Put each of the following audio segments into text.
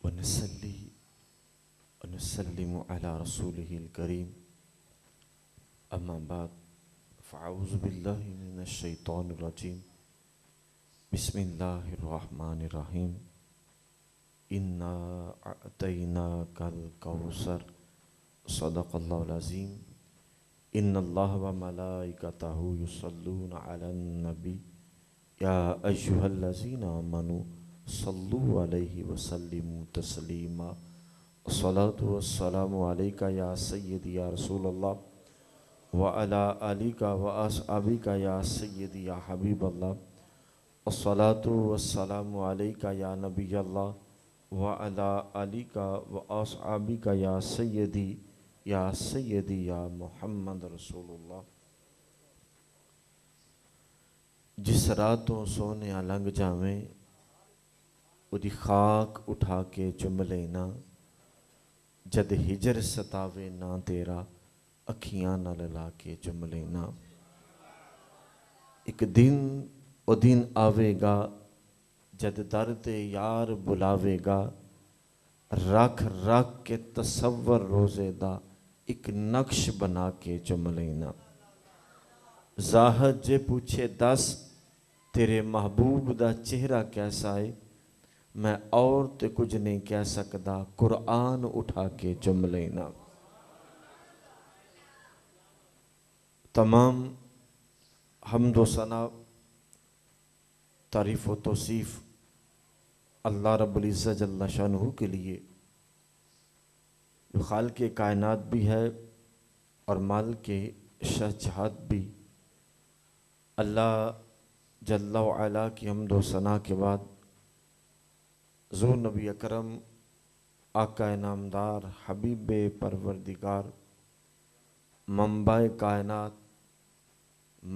ونصلي ونسلم على رسوله الكريم أما بعد فأعوذ بالله من الشيطان الرجيم بسم الله الرحمن الرحيم إنا أعطيناك الكوثر صدق الله العظيم إن الله وملائكته يصلون على النبي يا أيها الذين آمنوا صلوا عليه وسلموا تسليما الصلاة والسلام عليك يا سيدي يا رسول الله وعلى آلك وأصحابك يا سيدي يا حبيب الله الصلاة والسلام عليك يا نبي الله وعلى آلك وأصحابك يا سيدي يا محمد رسول اللہ. جس راتوں سونے لنگ جاویں اُدی خاک اٹھا کے چم لینا جد ہجر ستاوے نا تیرا اکھیاں نہ للا کے چم لینا. ایک دن او دن آوے گا جد درد یار بلاوے گا رکھ رکھ کے تصور روزے دا ایک نقش بنا کے چم لینا. زاہد جے پوچھے دس تیرے محبوب دا چہرہ کیسا ہے میں اور تے کچھ نہیں کہہ سکدا قرآن اٹھا کے چم لینا. تمام حمد و ثنا تعریف و توصیف اللہ رب العزت جل شانہ کے لیے جو خالق کائنات بھی ہے اور مالک شہنشاہت بھی. اللہ جل وعلا کی حمد و ثنا کے بعد حضور نبی اکرم آقا نامدار حبیب پروردگار منبع کائنات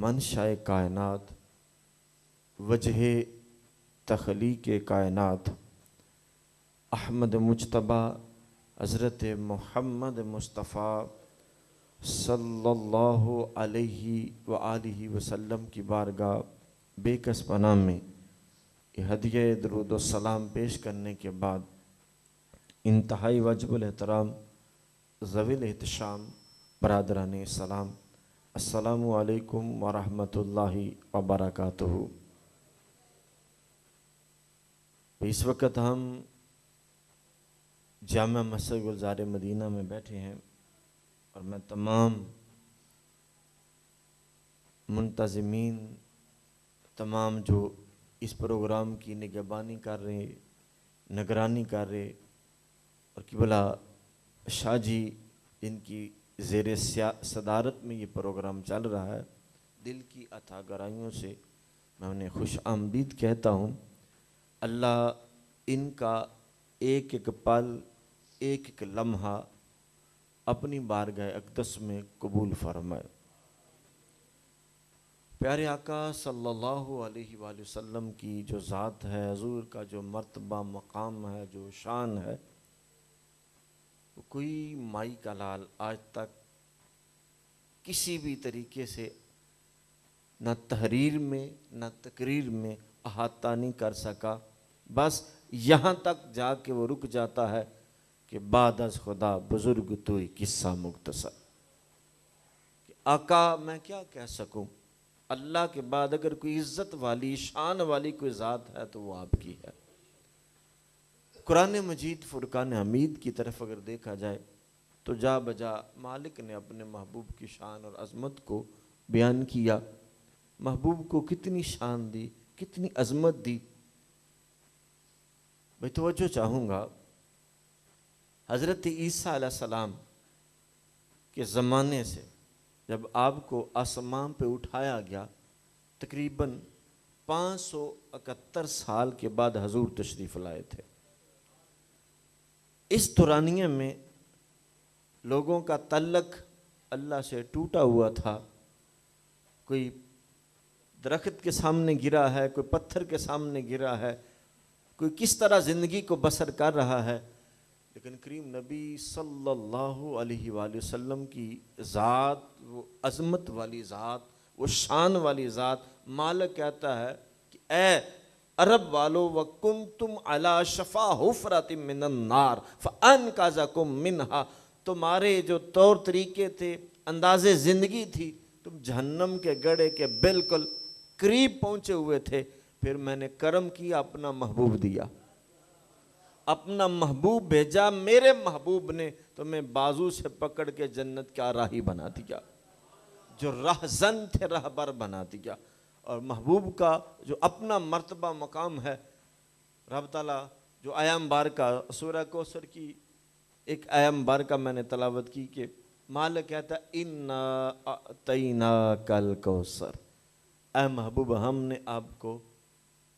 منشاء کائنات وجہ تخلیق کائنات احمد مجتبی حضرت محمد مصطفیٰ صلی اللہ علیہ وآلہ وسلم کی بارگاہ بے کس پناہ میں یہ ہدیہ درود و سلام پیش کرنے کے بعد انتہائی واجب الاحترام ذوی الاحتشام برادران اسلام السلام علیکم ورحمۃ اللہ وبرکاتہ. اس وقت ہم جامع مسجد گلزار مدینہ میں بیٹھے ہیں اور میں تمام منتظمین تمام جو اس پروگرام کی نگہبانی کر رہے نگرانی کر رہے اور قبلہ شاہ جی ان کی زیر صدارت میں یہ پروگرام چل رہا ہے دل کی عطا گرائیوں سے میں انہیں خوش آمدید کہتا ہوں. اللہ ان کا ایک ایک پل ایک ایک لمحہ اپنی بارگاہ اقدس میں قبول فرمائے. پیارے آقا صلی اللہ علیہ وآلہ وسلم کی جو ذات ہے حضور کا جو مرتبہ مقام ہے جو شان ہے کوئی مائی کا لال آج تک کسی بھی طریقے سے نہ تحریر میں نہ تقریر میں احاطہ نہیں کر سکا. بس یہاں تک جا کے وہ رک جاتا ہے کہ بعد از خدا بزرگ توئی قصہ مختصر. کہ آقا میں کیا کہہ سکوں اللہ کے بعد اگر کوئی عزت والی شان والی کوئی ذات ہے تو وہ آپ کی ہے. قرآن مجید فرقان حمید کی طرف اگر دیکھا جائے تو جا بجا مالک نے اپنے محبوب کی شان اور عظمت کو بیان کیا. محبوب کو کتنی شان دی کتنی عظمت دی. میں توجہ چاہوں گا حضرت عیسیٰ علیہ السلام کے زمانے سے جب آپ کو آسمان پہ اٹھایا گیا تقریباً 571 سال کے بعد حضور تشریف لائے تھے. اس دورانیے میں لوگوں کا تعلق اللہ سے ٹوٹا ہوا تھا. کوئی درخت کے سامنے گرا ہے کوئی پتھر کے سامنے گرا ہے کوئی کس طرح زندگی کو بسر کر رہا ہے. لیکن کریم نبی صلی اللہ علیہ وآلہ وسلم کی ذات وہ عظمت والی ذات وہ شان والی ذات مالک کہتا ہے کہ اے عرب والو وکنتم علی شفا حفرۃ من النار فانقذکم منہا، تمہارے جو طور طریقے تھے، انداز زندگی تھی، تم جہنم کے گڑھے کے بالکل قریب پہنچے ہوئے تھے، پھر میں نے کرم کیا، اپنا محبوب دیا، اپنا محبوب بھیجا، میرے محبوب نے تمہیں بازو سے پکڑ کے جنت کا راہی بنا دیا، جو رہزن تھے رہبر بنا دیا۔ اور محبوب کا جو اپنا مرتبہ مقام ہے، رب تعالیٰ جو ایام بارکہ سورہ کوثر کی ایک ایام بارکہ میں نے تلاوت کی کہ مالک کہتا ہے اِنَّا أَعْطَيْنَاكَ الْكَوْثَرَ، اے محبوب ہم نے آپ کو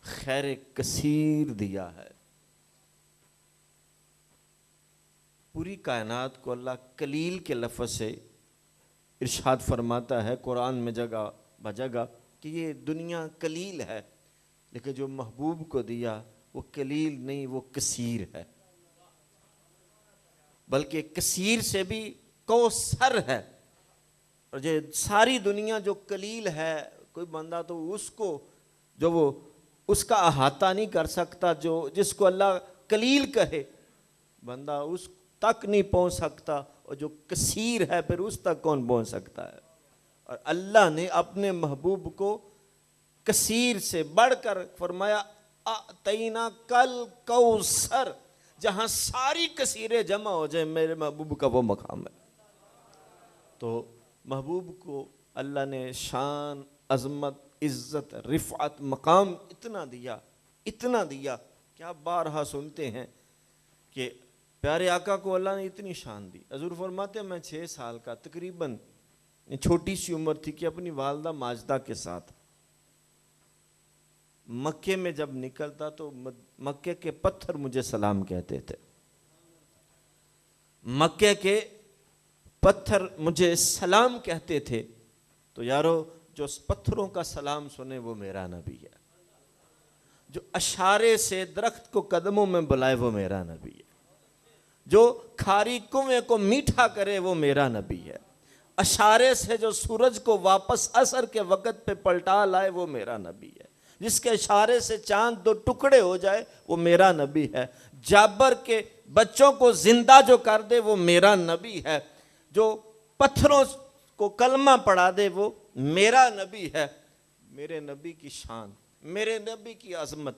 خیر کثیر دیا ہے۔ پوری کائنات کو اللہ قلیل کے لفظ سے ارشاد فرماتا ہے قرآن میں جگہ بجگہ کہ یہ دنیا قلیل ہے، لیکن جو محبوب کو دیا وہ قلیل نہیں، وہ کثیر ہے، بلکہ کثیر سے بھی کوثر ہے۔ اور جو ساری دنیا جو قلیل ہے، کوئی بندہ تو اس کو جو وہ اس کا احاطہ نہیں کر سکتا، جو جس کو اللہ قلیل کہے بندہ اس تک نہیں پہنچ سکتا، اور جو کثیر ہے پھر اس تک کون پہنچ سکتا ہے۔ اور اللہ نے اپنے محبوب کو کثیر سے بڑھ کر فرمایا اعطیناک الکوثر، جہاں ساری کثیریں جمع ہو جائیں میرے محبوب کا وہ مقام ہے۔ تو محبوب کو اللہ نے شان، عظمت، عزت، رفعت، مقام اتنا دیا کہ آپ بارہا سنتے ہیں کہ پیارے آقا کو اللہ نے اتنی شان دی۔ حضور فرماتے ہیں میں 6 سال کا تقریباً چھوٹی سی عمر تھی کہ اپنی والدہ ماجدہ کے ساتھ مکے میں جب نکلتا تو مکے کے پتھر مجھے سلام کہتے تھے، مکے کے پتھر مجھے سلام کہتے تھے۔ تو یارو جو پتھروں کا سلام سنے وہ میرا نبی ہے، جو اشارے سے درخت کو قدموں میں بلائے وہ میرا نبی ہے، جو کھاری کنویں کو میٹھا کرے وہ میرا نبی ہے، اشارے سے جو سورج کو واپس عصر کے وقت پہ پلٹا لائے وہ میرا نبی ہے، جس کے اشارے سے چاند 2 ٹکڑے ہو جائے وہ میرا نبی ہے، جابر کے بچوں کو زندہ جو کر دے وہ میرا نبی ہے، جو پتھروں کو کلمہ پڑھا دے وہ میرا نبی ہے۔ میرے نبی کی شان، میرے نبی کی عظمت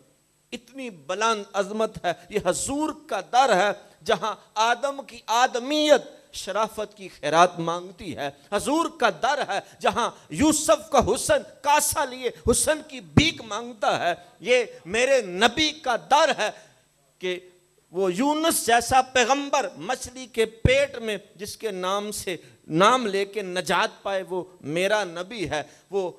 اتنی بلند عظمت ہے، یہ حضور کا در ہے جہاں آدم کی آدمیت شرافت کی خیرات مانگتی ہے، حضور کا در ہے جہاں یوسف کا حسن کاسا لیے حسن کی بھیک مانگتا ہے، یہ میرے نبی کا در ہے کہ وہ یونس جیسا پیغمبر مچھلی کے پیٹ میں جس کے نام لے کے نجات پائے وہ میرا نبی ہے، وہ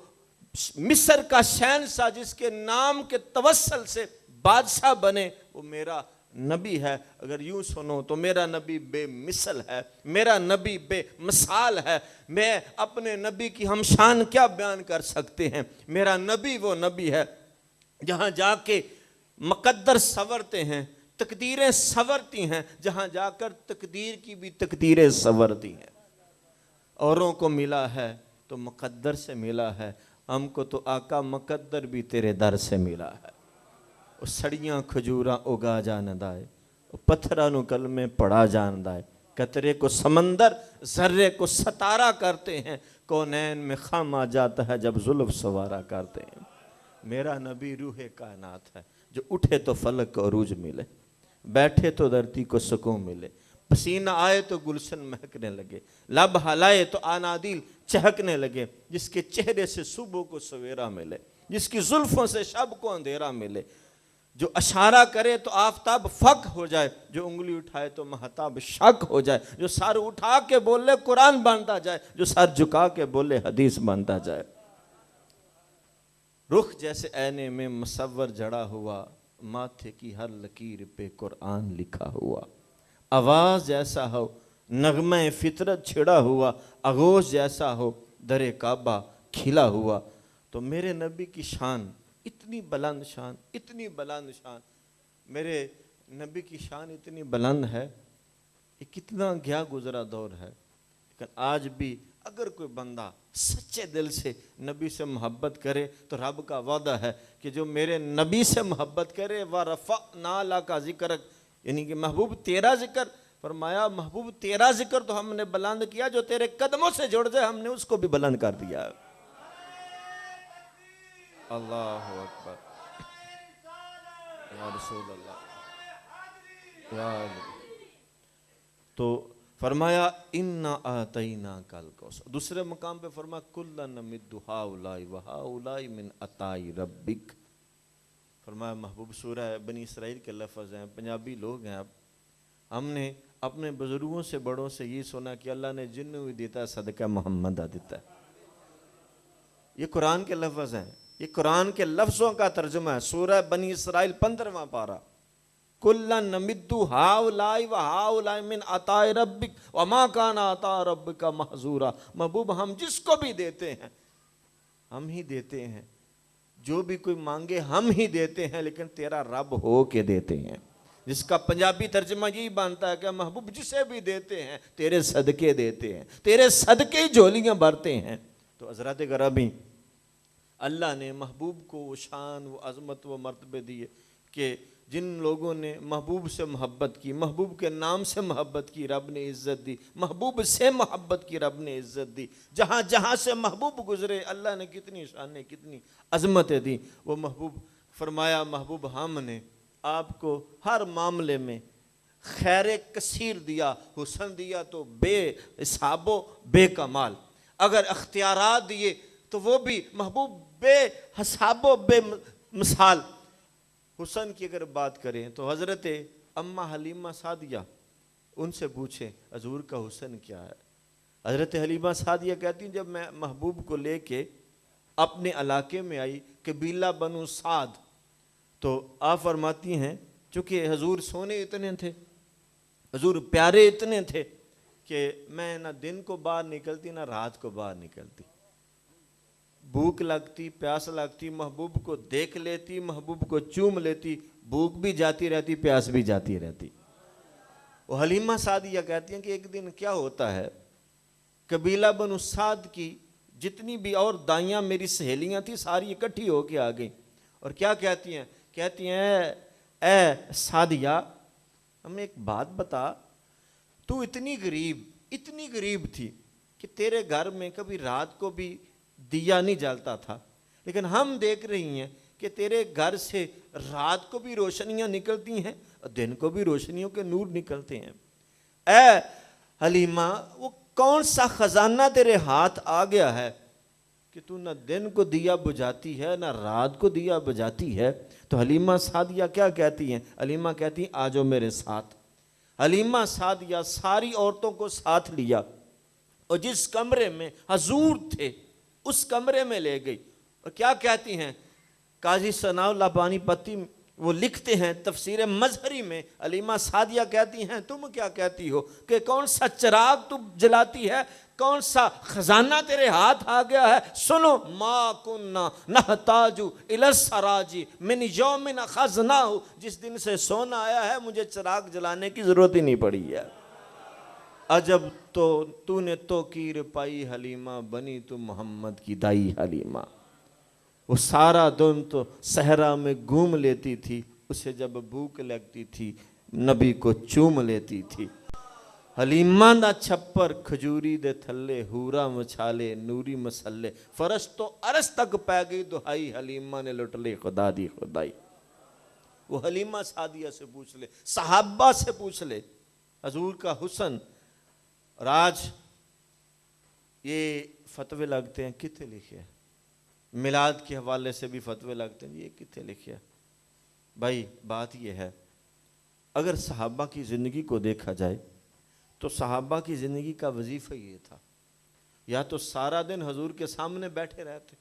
مصر کا شہنشاہ جس کے نام کے توسل سے بادشاہ بنے وہ میرا نبی ہے۔ اگر یوں سنو تو میرا نبی بے مثل ہے، میرا نبی بے مثال ہے، میں اپنے نبی کی ہم شان کیا بیان کر سکتے ہیں۔ میرا نبی وہ نبی ہے جہاں جا کے مقدر سنورتے ہیں، تقدیریں سنورتی ہیں، جہاں جا کر تقدیر کی بھی تقدیریں سنورتی ہیں۔ اوروں کو ملا ہے تو مقدر سے ملا ہے، ہم کو تو آقا مقدر بھی تیرے در سے ملا ہے۔ وہ سڑیاں کھجوراں اگا جاندائے، پتھراں نو کلمے پڑھا جاندائے، قطرے کو سمندر ذرے کو ستارہ کرتے ہیں، کونین میں خم آ جاتا ہے جب زلف سوارا کرتے ہیں۔ میرا نبی روح کائنات ہے جو اٹھے تو فلک کو عروج ملے، بیٹھے تو دھرتی کو سکون ملے، پسینہ آئے تو گلشن مہکنے لگے، لب ہلائے تو انادیل چہکنے لگے، جس کے چہرے سے صبح کو سویرا ملے، جس کی زلفوں سے شب کو اندھیرا ملے، جو اشارہ کرے تو آفتاب فک ہو جائے، جو انگلی اٹھائے تو مہتاب شک ہو جائے، جو سر اٹھا کے بولے قرآن بنتا جائے، جو سر جھکا کے بولے حدیث بنتا جائے۔ رخ جیسے اینے میں مصور جڑا ہوا، ماتھے کی ہر لکیر پہ قرآن لکھا ہوا، آواز جیسا ہو نغمہ فطرت چھڑا ہوا، آغوش جیسا ہو در کعبہ کھلا ہوا۔ تو میرے نبی کی شان اتنی بلند شان، اتنی بلند شان، میرے نبی کی شان اتنی بلند ہے، یہ کتنا گیا گزرا دور ہے، لیکن آج بھی اگر کوئی بندہ سچے دل سے نبی سے محبت کرے تو رب کا وعدہ ہے کہ جو میرے نبی سے محبت کرے وَرَفَعْنَا لَكَ ذِكْرَكَ، یعنی کہ محبوب تیرا ذکر، فرمایا محبوب تیرا ذکر تو ہم نے بلند کیا، جو تیرے قدموں سے جڑ جائے ہم نے اس کو بھی بلند کر دیا۔ اللہ اکبر، یا رسول اللہ، یا تو فرمایا اِنَّا آتَيْنَاكَ الْكَوْثَرَ۔ دوسرے مقام پہ فرمایا كُلًّا نَمِدُّ هَؤُلَاءِ وَهَؤُلَاءِ مِنْ عَطَاءِ رَبِّكَ۔ فرمایا محبوب سورہ بنی اسرائیل کے لفظ ہیں، پنجابی لوگ ہیں، اب ہم نے اپنے بزرگوں سے بڑوں سے یہ سنا کہ اللہ نے جنوں بھی دیتا ہے صدقہ محمد دیتا ہے۔ یہ قرآن کے لفظ ہیں، یہ قرآن کے لفظوں کا ترجمہ ہے۔ سورہ بنی اسرائیل 15واں پارہ، کُلًّا نَمِدُّ هَؤُلَاءِ وَهَؤُلَاءِ مِنْ عَطَاءِ رَبِّكَ وَمَا كَانَ عَطَاءُ رَبِّكَ مَحْظُورًا۔ محبوب ہم جس کو بھی دیتے ہیں ہم ہی دیتے ہیں، جو بھی کوئی مانگے ہم ہی دیتے ہیں، لیکن تیرا رب ہو کے دیتے ہیں، جس کا پنجابی ترجمہ یہی بنتا ہے کہ محبوب جسے بھی دیتے ہیں تیرے صدقے دیتے ہیں، تیرے صدقے ہی جھولیاں بھرتے ہیں۔ تو حضرات گرامی، اللہ نے محبوب کو وہ شان، وہ عظمت، وہ مرتبے دیے کہ جن لوگوں نے محبوب سے محبت کی، محبوب کے نام سے محبت کی، رب نے عزت دی، محبوب سے محبت کی، رب نے عزت دی، جہاں جہاں سے محبوب گزرے اللہ نے کتنی شانیں، کتنی عظمتیں دی۔ وہ محبوب فرمایا محبوب ہم نے آپ کو ہر معاملے میں خیر کثیر دیا، حسن دیا تو بے حساب و بے کمال، اگر اختیارات دیے تو وہ بھی محبوب بے حساب و بے مثال۔ حسن کی اگر بات کریں تو حضرت اماں حلیمہ سعدیہ، ان سے پوچھیں حضور کا حسن کیا ہے۔ حضرت حلیمہ سعدیہ کہتی ہیں جب میں محبوب کو لے کے اپنے علاقے میں آئی، قبیلہ بنو سعد، تو آپ فرماتی ہیں چونکہ حضور سونے اتنے تھے، حضور پیارے اتنے تھے کہ میں نہ دن کو باہر نکلتی نہ رات کو باہر نکلتی، بھوک لگتی، پیاس لگتی، محبوب کو دیکھ لیتی، محبوب کو چوم لیتی، بھوک بھی جاتی رہتی، پیاس بھی جاتی رہتی۔ وہ حلیمہ سعدیہ کہتی ہیں کہ ایک دن کیا ہوتا ہے، قبیلہ بنو سعد کی جتنی بھی اور دائیاں میری سہیلیاں تھیں ساری اکٹھی ہو کے آ گئیں، اور کیا کہتی ہیں، کہتی ہیں اے سعدیہ ہمیں ایک بات بتا، تو اتنی غریب تھی کہ تیرے گھر میں کبھی رات کو بھی دیا نہیں جلتا تھا، لیکن ہم دیکھ رہی ہیں کہ تیرے گھر سے رات کو بھی روشنیاں نکلتی ہیں اور دن کو بھی روشنیوں کے نور نکلتے ہیں۔ اے حلیمہ وہ کون سا خزانہ تیرے ہاتھ آ گیا ہے کہ تو نہ دن کو دیا بجھاتی ہے نہ رات کو دیا بجھاتی ہے؟ تو حلیمہ سعدیہ کیا کہتی ہیں؟ حلیمہ کہتی ہیں آ جاؤ میرے ساتھ۔ حلیمہ سعدیہ ساری عورتوں کو ساتھ لیا اور جس کمرے میں حضور تھے اس کمرے میں لے گئی، اور کیا کہتی ہیں؟ قاضی ثناء اللہ پانی پتی وہ لکھتے ہیں تفسیر مظہری میں، حلیمہ سعدیہ کہتی ہیں تم کیا کہتی ہو کہ کون سا چراغ تم جلاتی ہے، کون سا خزانہ تیرے ہاتھ آ گیا ہے؟ سنو، ما کننا نحتاج الی السراج من یوم اخذناہ، جس دن سے سونا آیا ہے مجھے چراغ جلانے کی ضرورت ہی نہیں پڑی ہے۔ عجب تو نے توقیر پائی حلیمہ، بنی تو محمد کی دائی حلیمہ۔ وہ سارا دن تو صحرا میں گھوم لیتی تھی، اسے جب بھوک لگتی تھی نبی کو چوم لیتی تھی۔ حلیمہ دا چھپر کھجوری دے تھلے، ہورا مچھالے نوری مسلے، فرش تو عرش تک پہ گئی دہائی، حلیمہ نے لٹ لی خدا دی خدائی۔ وہ حلیمہ سعدیہ سے پوچھ لے، صحابہ سے پوچھ لے حضور کا حسن۔ اور آج یہ فتوے لگتے ہیں، کتنے لکھے ہیں؟ میلاد کے حوالے سے بھی فتوے لگتے ہیں، یہ کتنے لکھے ہیں؟ بھائی بات یہ ہے، اگر صحابہ کی زندگی کو دیکھا جائے تو صحابہ کی زندگی کا وظیفہ یہ تھا، یا تو سارا دن حضور کے سامنے بیٹھے رہتے،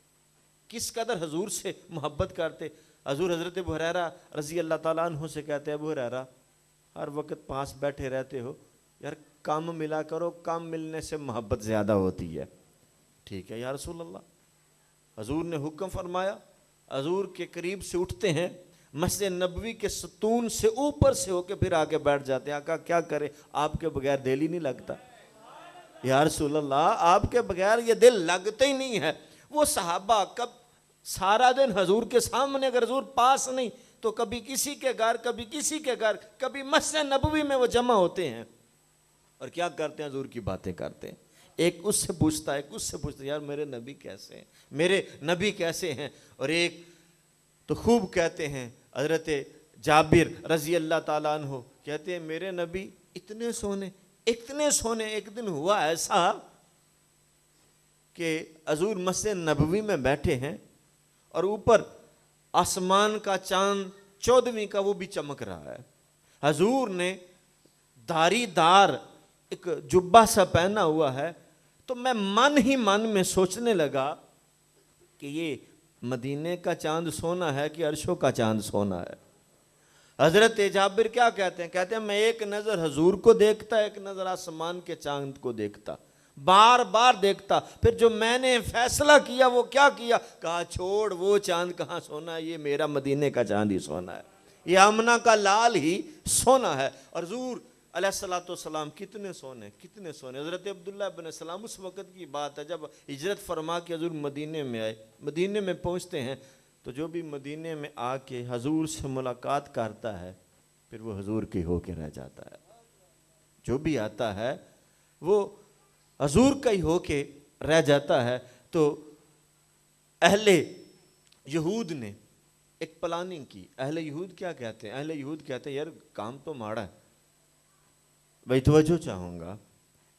کس قدر حضور سے محبت کرتے۔ حضور حضرت ابو ہریرہ رضی اللہ تعالیٰ عنہ سے کہتے ہیں ابو ہریرہ ہر وقت پاس بیٹھے رہتے ہو، یار کام ملا کرو، کام ملنے سے محبت زیادہ ہوتی ہے۔ ٹھیک ہے یا رسول اللہ، حضور نے حکم فرمایا، حضور کے قریب سے اٹھتے ہیں، مسجد نبوی کے ستون سے اوپر سے ہو کے پھر آگے بیٹھ جاتے ہیں۔ آقا کیا کرے، آپ کے بغیر دل ہی نہیں لگتا۔ یا رسول اللہ آپ کے بغیر یہ دل لگتے ہی نہیں ہے۔ وہ صحابہ کب سارا دن حضور کے سامنے، اگر حضور پاس نہیں تو کبھی کسی کے گھر، کبھی کسی کے گھر، کبھی مسجد نبوی میں وہ جمع ہوتے ہیں اور کیا کرتے ہیں؟ حضور کی باتیں کرتے ہیں۔ ایک اس سے پوچھتا ہے، ایک اس سے پوچھتا ہے، یار میرے نبی کیسے ہیں، میرے نبی کیسے ہیں؟ اور ایک تو خوب کہتے ہیں، حضرت جابر رضی اللہ تعالیٰ عنہ کہتے ہیں میرے نبی اتنے سونے، اتنے سونے۔ ایک دن ہوا ایسا کہ حضور مسجد نبوی میں بیٹھے ہیں اور اوپر آسمان کا چاند 14ویں کا وہ بھی چمک رہا ہے۔ حضور نے دھاری دار ایک جبہ سا پہنا ہوا ہے، تو میں من ہی من میں سوچنے لگا کہ یہ مدینے کا چاند سونا ہے کہ عرشوں کا چاند سونا ہے۔ حضرت جابر کیا کہتے ہیں؟ کہتے ہیں میں ایک نظر حضور کو دیکھتا، ایک نظر آسمان کے چاند کو دیکھتا، بار بار دیکھتا۔ پھر جو میں نے فیصلہ کیا وہ کیا کیا؟ کہا چھوڑ، وہ چاند کہاں سونا ہے، یہ میرا مدینے کا چاند ہی سونا ہے، یہ آمنہ کا لال ہی سونا ہے۔ اور حضور علیہ السلام کتنے سونے، کتنے سونے۔ حضرت عبداللہ ابن سلام، اس وقت کی بات ہے جب ہجرت فرما کے حضور مدینے میں آئے، مدینے میں پہنچتے ہیں تو جو بھی مدینے میں آ کے حضور سے ملاقات کرتا ہے پھر وہ حضور کی ہو کے رہ جاتا ہے۔ جو بھی آتا ہے وہ حضور کا ہی ہو کے رہ جاتا ہے۔ تو اہل یہود نے ایک پلاننگ کی۔ اہل یہود کیا کہتے ہیں؟ اہل یہود کہتے ہیں یار کام تو ماڑا ہے، بھائی توجہ چاہوں گا۔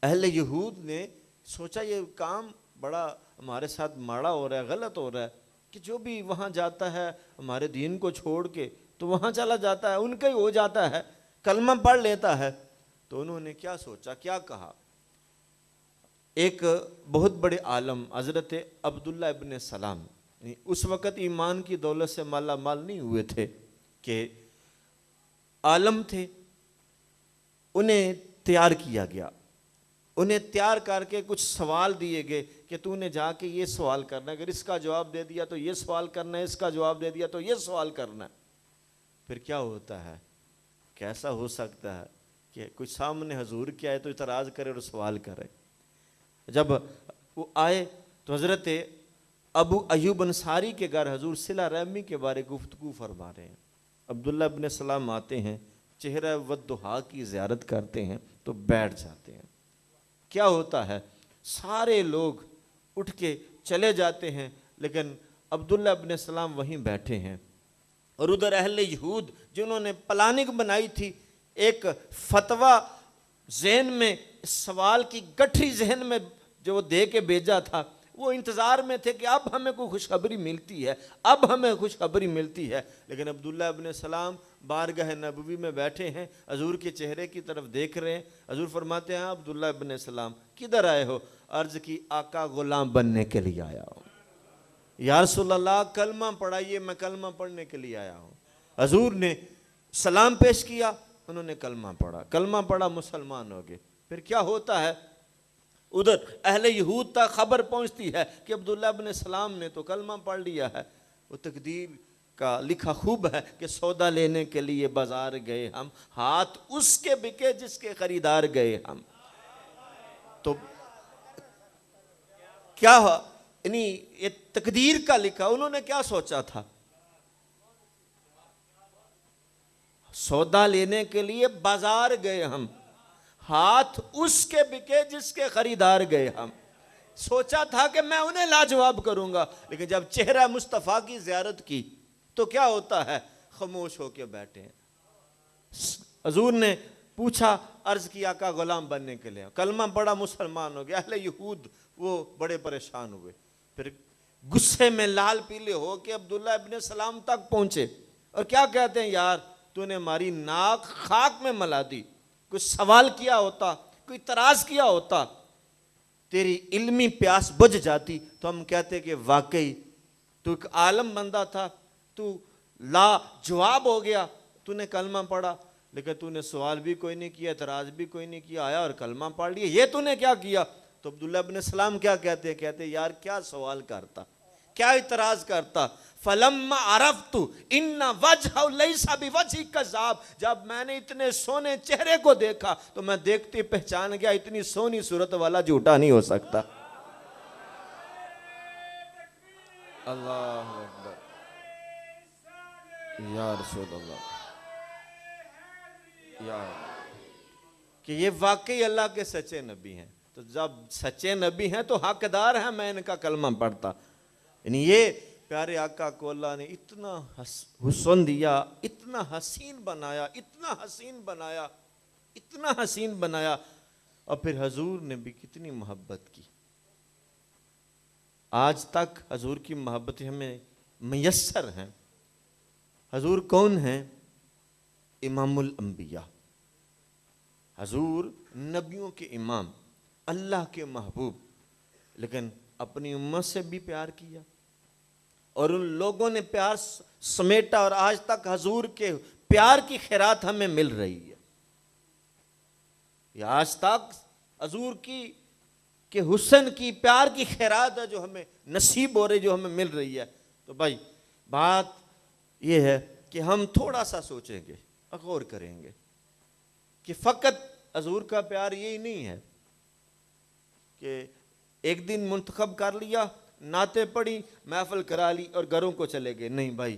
اہل یہود نے سوچا یہ کام بڑا ہمارے ساتھ ماڑا ہو رہا ہے، غلط ہو رہا ہے، کہ جو بھی وہاں جاتا ہے ہمارے دین کو چھوڑ کے تو وہاں چلا جاتا ہے، ان کا ہی ہو جاتا ہے، کلمہ پڑھ لیتا ہے۔ تو انہوں نے کیا سوچا، کیا کہا؟ ایک بہت بڑے عالم حضرت عبداللہ ابن سلام، اس وقت ایمان کی دولت سے مالا مال نہیں ہوئے تھے، کہ عالم تھے، انہیں تیار کیا گیا۔ انہیں تیار کر کے کچھ سوال دیے گئے کہ تو نے جا کے یہ سوال کرنا ہے، اگر اس کا جواب دے دیا تو یہ سوال کرنا ہے، اس کا جواب دے دیا تو یہ سوال کرنا ہے۔ پھر کیا ہوتا ہے؟ کیسا ہو سکتا ہے کہ کچھ سامنے حضور کیا ہے تو اعتراض کرے اور سوال کرے؟ جب وہ آئے تو حضرت ابو ایوب انصاری کے گھر حضور صلہ رحمی کے بارے گفتگو فرما رہے ہیں۔ عبداللہ ابن سلام آتے ہیں، چہرہ ودہا کی زیارت کرتے ہیں تو بیٹھ جاتے ہیں۔ کیا ہوتا ہے؟ سارے لوگ اٹھ کے چلے جاتے ہیں لیکن عبداللہ ابن سلام وہیں بیٹھے ہیں۔ اور ادھر اہل یہود جنہوں نے پلاننگ بنائی تھی، ایک فتویٰ ذہن میں، سوال کی گٹھری ذہن میں جو وہ دے کے بھیجا تھا، وہ انتظار میں تھے کہ اب ہمیں کوئی خوشخبری ملتی ہے، اب ہمیں خوشخبری ملتی ہے۔ لیکن عبداللہ ابن سلام بارگاہ نبوی میں بیٹھے ہیں، حضور کے چہرے کی طرف دیکھ رہے ہیں۔ حضور فرماتے ہیں عبداللہ ابن سلام کدھر آئے ہو؟ عرض کی آقا غلام بننے کے لیے آیا ہوں۔ یا رسول اللہ کلمہ پڑھائیے، میں کلمہ پڑھنے کے لیے آیا ہوں۔ حضور نے سلام پیش کیا، انہوں نے کلمہ پڑھا، کلمہ پڑھا، مسلمان ہو گئے۔ پھر کیا ہوتا ہے؟ ادھر اہل یہود تک خبر پہنچتی ہے کہ عبداللہ ابن سلام نے تو کلمہ پڑھ لیا ہے۔ وہ تقدیر کا لکھا خوب ہے کہ سودا لینے کے لیے بازار گئے ہم، ہاتھ اس کے بکے جس کے خریدار گئے ہم۔ تو کیا یعنی یہ تقدیر کا لکھا، انہوں نے کیا سوچا تھا؟ سودا لینے کے لیے بازار گئے ہم، ہاتھ اس کے بکے جس کے خریدار گئے ہم۔ سوچا تھا کہ میں انہیں لاجواب کروں گا، لیکن جب چہرہ مصطفیٰ کی زیارت کی تو کیا ہوتا ہے؟ خاموش ہو کے بیٹھے ہیں۔ حضور نے پوچھا، عرض کیا آقا غلام بننے کے لیے، کلمہ پڑھا، مسلمان ہو گیا۔ اہل یہود وہ بڑے پریشان ہوئے، پھر غصے میں لال پیلے ہو کے عبداللہ ابن سلام تک پہنچے اور کیا کہتے ہیں؟ یار تو نے ہماری ناک خاک میں ملا دی، کوئی سوال کیا ہوتا، کوئی اعتراض کیا ہوتا، تیری علمی پیاس بجھ جاتی تو ہم کہتے کہ واقعی تو ایک عالم بندہ تھا، تو لا جواب ہو گیا، تو نے کلمہ پڑھا لیکن تو نے سوال بھی کوئی نہیں کیا، اعتراض بھی کوئی نہیں کیا، آیا اور کلمہ پڑھ لیا، یہ تو نے کیا کیا؟ تو عبداللہ ابن سلام کیا کہتے ہیں؟ کہتے ہیں یار کیا سوال کرتا، کیا اعتراض کرتا؟ فَلَمَّا عَرَفْتُ إِنَّ وَجْهَهُ لَيْسَ بِوَجْهِ كَذَّابٍ، جب میں نے اتنے سونے چہرے کو دیکھا تو میں دیکھتے پہچان گیا اتنی سونی صورت والا جھوٹا نہیں ہو سکتا۔ اللہ اکبر، یا رسول اللہ، یا کہ یہ واقعی اللہ کے سچے نبی ہیں۔ تو جب سچے نبی ہیں تو حقدار ہیں میں ان کا کلمہ پڑھتا۔ یعنی یہ پیارے آقا کو اللہ نے اتنا حسن دیا، اتنا حسین بنایا، اتنا حسین بنایا، اتنا حسین بنایا، اور پھر حضور نے بھی کتنی محبت کی۔ آج تک حضور کی محبت ہمیں میسر ہیں۔ حضور کون ہیں؟ امام الانبیاء، حضور نبیوں کے امام، اللہ کے محبوب، لیکن اپنی امت سے بھی پیار کیا، اور ان لوگوں نے پیار سمیٹا، اور آج تک حضور کے پیار کی خیرات ہمیں مل رہی ہے۔ یہ آج تک حضور کی کہ حسن کی پیار کی خیرات ہے جو ہمیں نصیب ہو رہی، جو ہمیں مل رہی ہے۔ تو بھائی بات یہ ہے کہ ہم تھوڑا سا سوچیں گے، غور کریں گے کہ فقط حضور کا پیار یہی نہیں ہے کہ ایک دن منتخب کر لیا، نعتیں پڑھی، محفل کرا لی اور گھروں کو چلے گئے۔ نہیں بھائی،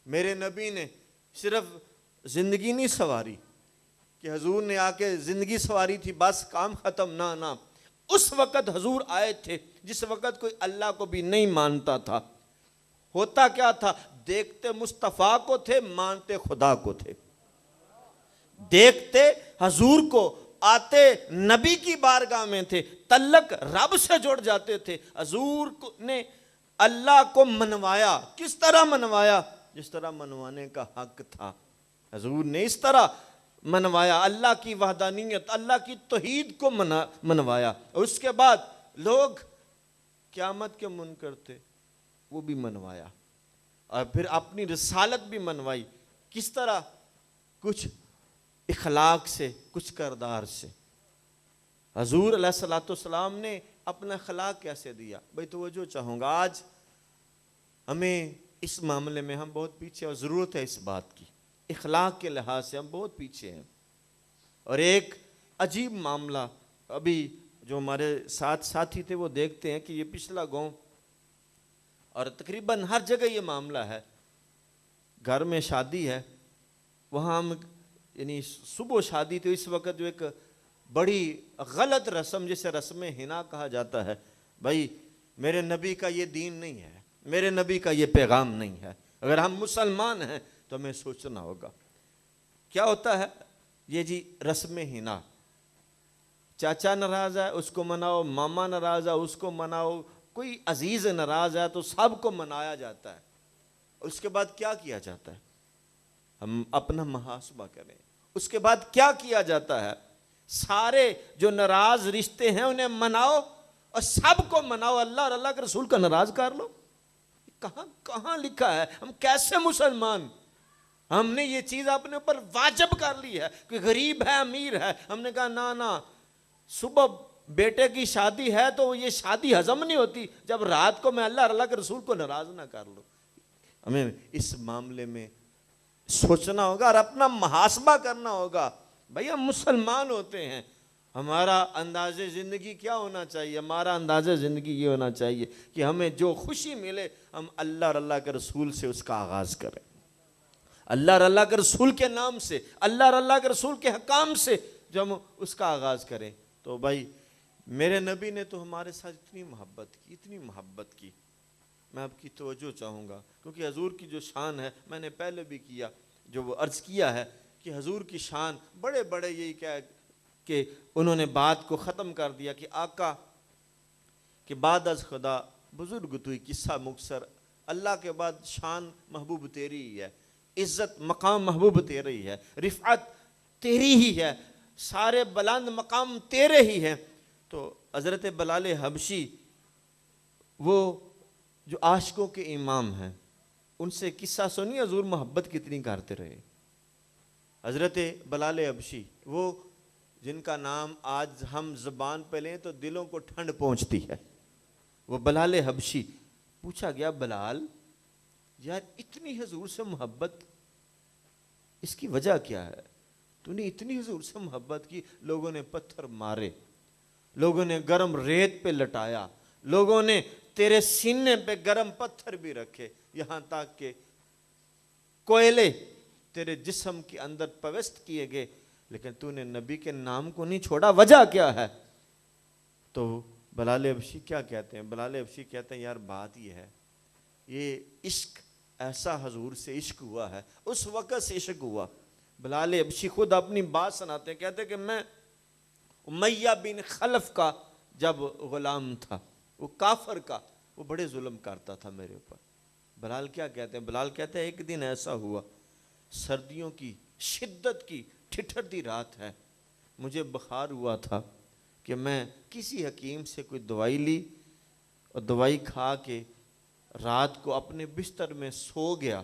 میرے نبی نے صرف زندگی نہیں سواری کہ حضور نے آ کے زندگی سواری تھی بس کام ختم، نہ، اس وقت حضور آئے تھے جس وقت کوئی اللہ کو بھی نہیں مانتا تھا۔ ہوتا کیا تھا؟ دیکھتے مصطفیٰ کو تھے، مانتے خدا کو تھے۔ دیکھتے حضور کو، آتے نبی کی بارگاہ میں تھے، تعلق رب سے جڑ جاتے تھے۔ حضور نے اللہ کو منوایا، کس طرح منوایا؟ جس طرح منوانے کا حق تھا۔ حضور نے اس طرح منوایا، اللہ کی وحدانیت، اللہ کی توحید کو منوایا، اور اس کے بعد لوگ قیامت کے منکر تھے وہ بھی منوایا، اور پھر اپنی رسالت بھی منوائی۔ کس طرح؟ کچھ اخلاق سے، کچھ کردار سے۔ حضور علیہ السلام نے اپنا اخلاق کیسے دیا؟ بھئی توجہ چاہوں گا، آج ہمیں اس معاملے میں ہم بہت پیچھے، اور ضرورت ہے اس بات کی، اخلاق کے لحاظ سے ہم بہت پیچھے ہیں۔ اور ایک عجیب معاملہ، ابھی جو ہمارے ساتھ ساتھی تھے وہ دیکھتے ہیں کہ یہ پچھلا گاؤں، اور تقریباً ہر جگہ یہ معاملہ ہے، گھر میں شادی ہے، وہاں ہم یعنی صبح شادی تو اس وقت جو ایک بڑی غلط رسم جسے رسم حنا کہا جاتا ہے، بھائی میرے نبی کا یہ دین نہیں ہے، میرے نبی کا یہ پیغام نہیں ہے۔ اگر ہم مسلمان ہیں تو ہمیں سوچنا ہوگا کیا ہوتا ہے یہ جی رسم حنا۔ چاچا ناراض ہے اس کو مناؤ، ماما ناراض ہے اس کو مناؤ، کوئی عزیز ناراض ہے تو سب کو منایا جاتا ہے۔ اس کے بعد کیا کیا جاتا ہے؟ ہم اپنا محاسبہ کریں۔ اس کے بعد کیا کیا جاتا ہے؟ سارے جو ناراض رشتے ہیں انہیں مناؤ، اور سب کو مناؤ، اللہ اور اللہ کے رسول کا ناراض کر لو۔ کہاں لکھا ہے؟ ہم کیسے مسلمان؟ ہم نے یہ چیز اپنے اوپر واجب کر لی ہے کہ غریب ہے امیر ہے، ہم نے کہا نہ، صبح بیٹے کی شادی ہے تو یہ شادی ہضم نہیں ہوتی جب رات کو میں اللہ اور اللہ کے رسول کو ناراض نہ کر لوں۔ ہمیں اس معاملے میں سوچنا ہوگا اور اپنا محاسبہ کرنا ہوگا۔ بھئی ہم مسلمان ہوتے ہیں، ہمارا انداز زندگی کیا ہونا چاہیے؟ ہمارا انداز زندگی یہ ہونا چاہیے کہ ہمیں جو خوشی ملے ہم اللہ اور اللہ کے رسول سے اس کا آغاز کریں، اللہ اور اللہ کے رسول کے نام سے، اللہ اور اللہ کے رسول کے حکام سے جو ہم اس کا آغاز کریں۔ تو بھائی میرے نبی نے تو ہمارے ساتھ اتنی محبت کی، اتنی محبت کی۔ میں آپ کی توجہ چاہوں گا کیونکہ حضور کی جو شان ہے، میں نے پہلے بھی کیا، جو وہ عرض کیا ہے کہ حضور کی شان بڑے بڑے یہی کیا کہ انہوں نے بات کو ختم کر دیا کہ آقا کہ بعد از خدا بزرگ توئی قصہ مختصر، اللہ کے بعد شان محبوب تیری ہی ہے، عزت مقام محبوب تیرے ہی ہے، رفعت تیری ہی ہے، سارے بلند مقام تیرے ہی ہیں۔ تو حضرت بلال حبشی وہ جو عاشقوں کے امام ہیں، ان سے قصہ سنی حضور محبت کتنی کرتے رہے۔ حضرت بلال حبشی وہ جن کا نام آج ہم زبان پہ لیں تو دلوں کو ٹھنڈ پہنچتی ہے، وہ بلال حبشی پوچھا گیا بلال یار اتنی حضور سے محبت اس کی وجہ کیا ہے؟ تو نے اتنی حضور سے محبت کی، لوگوں نے پتھر مارے، لوگوں نے گرم ریت پہ لٹایا، لوگوں نے تیرے سینے پہ گرم پتھر بھی رکھے، یہاں تک کہ کوئلے تیرے جسم کے اندر پوست کیے گئے، لیکن تو نے نبی کے نام کو نہیں چھوڑا، وجہ کیا ہے؟ تو بلال حبشی کیا کہتے ہیں؟ بلال حبشی کہتے ہیں یار بات یہ ہے، یہ عشق ایسا حضور سے عشق ہوا ہے، اس وقت سے عشق ہوا۔ بلال حبشی خود اپنی بات سناتے ہیں، کہتے ہیں کہ میں امیہ بن خلف کا جب غلام تھا، وہ کافر کا، وہ بڑے ظلم کرتا تھا میرے اوپر۔ بلال کیا کہتے ہیں؟ بلال کہتے ہیں ایک دن ایسا ہوا، سردیوں کی شدت کی ٹھٹھرتی رات ہے، مجھے بخار ہوا تھا کہ میں کسی حکیم سے کوئی دوائی لی اور دوائی کھا کے رات کو اپنے بستر میں سو گیا۔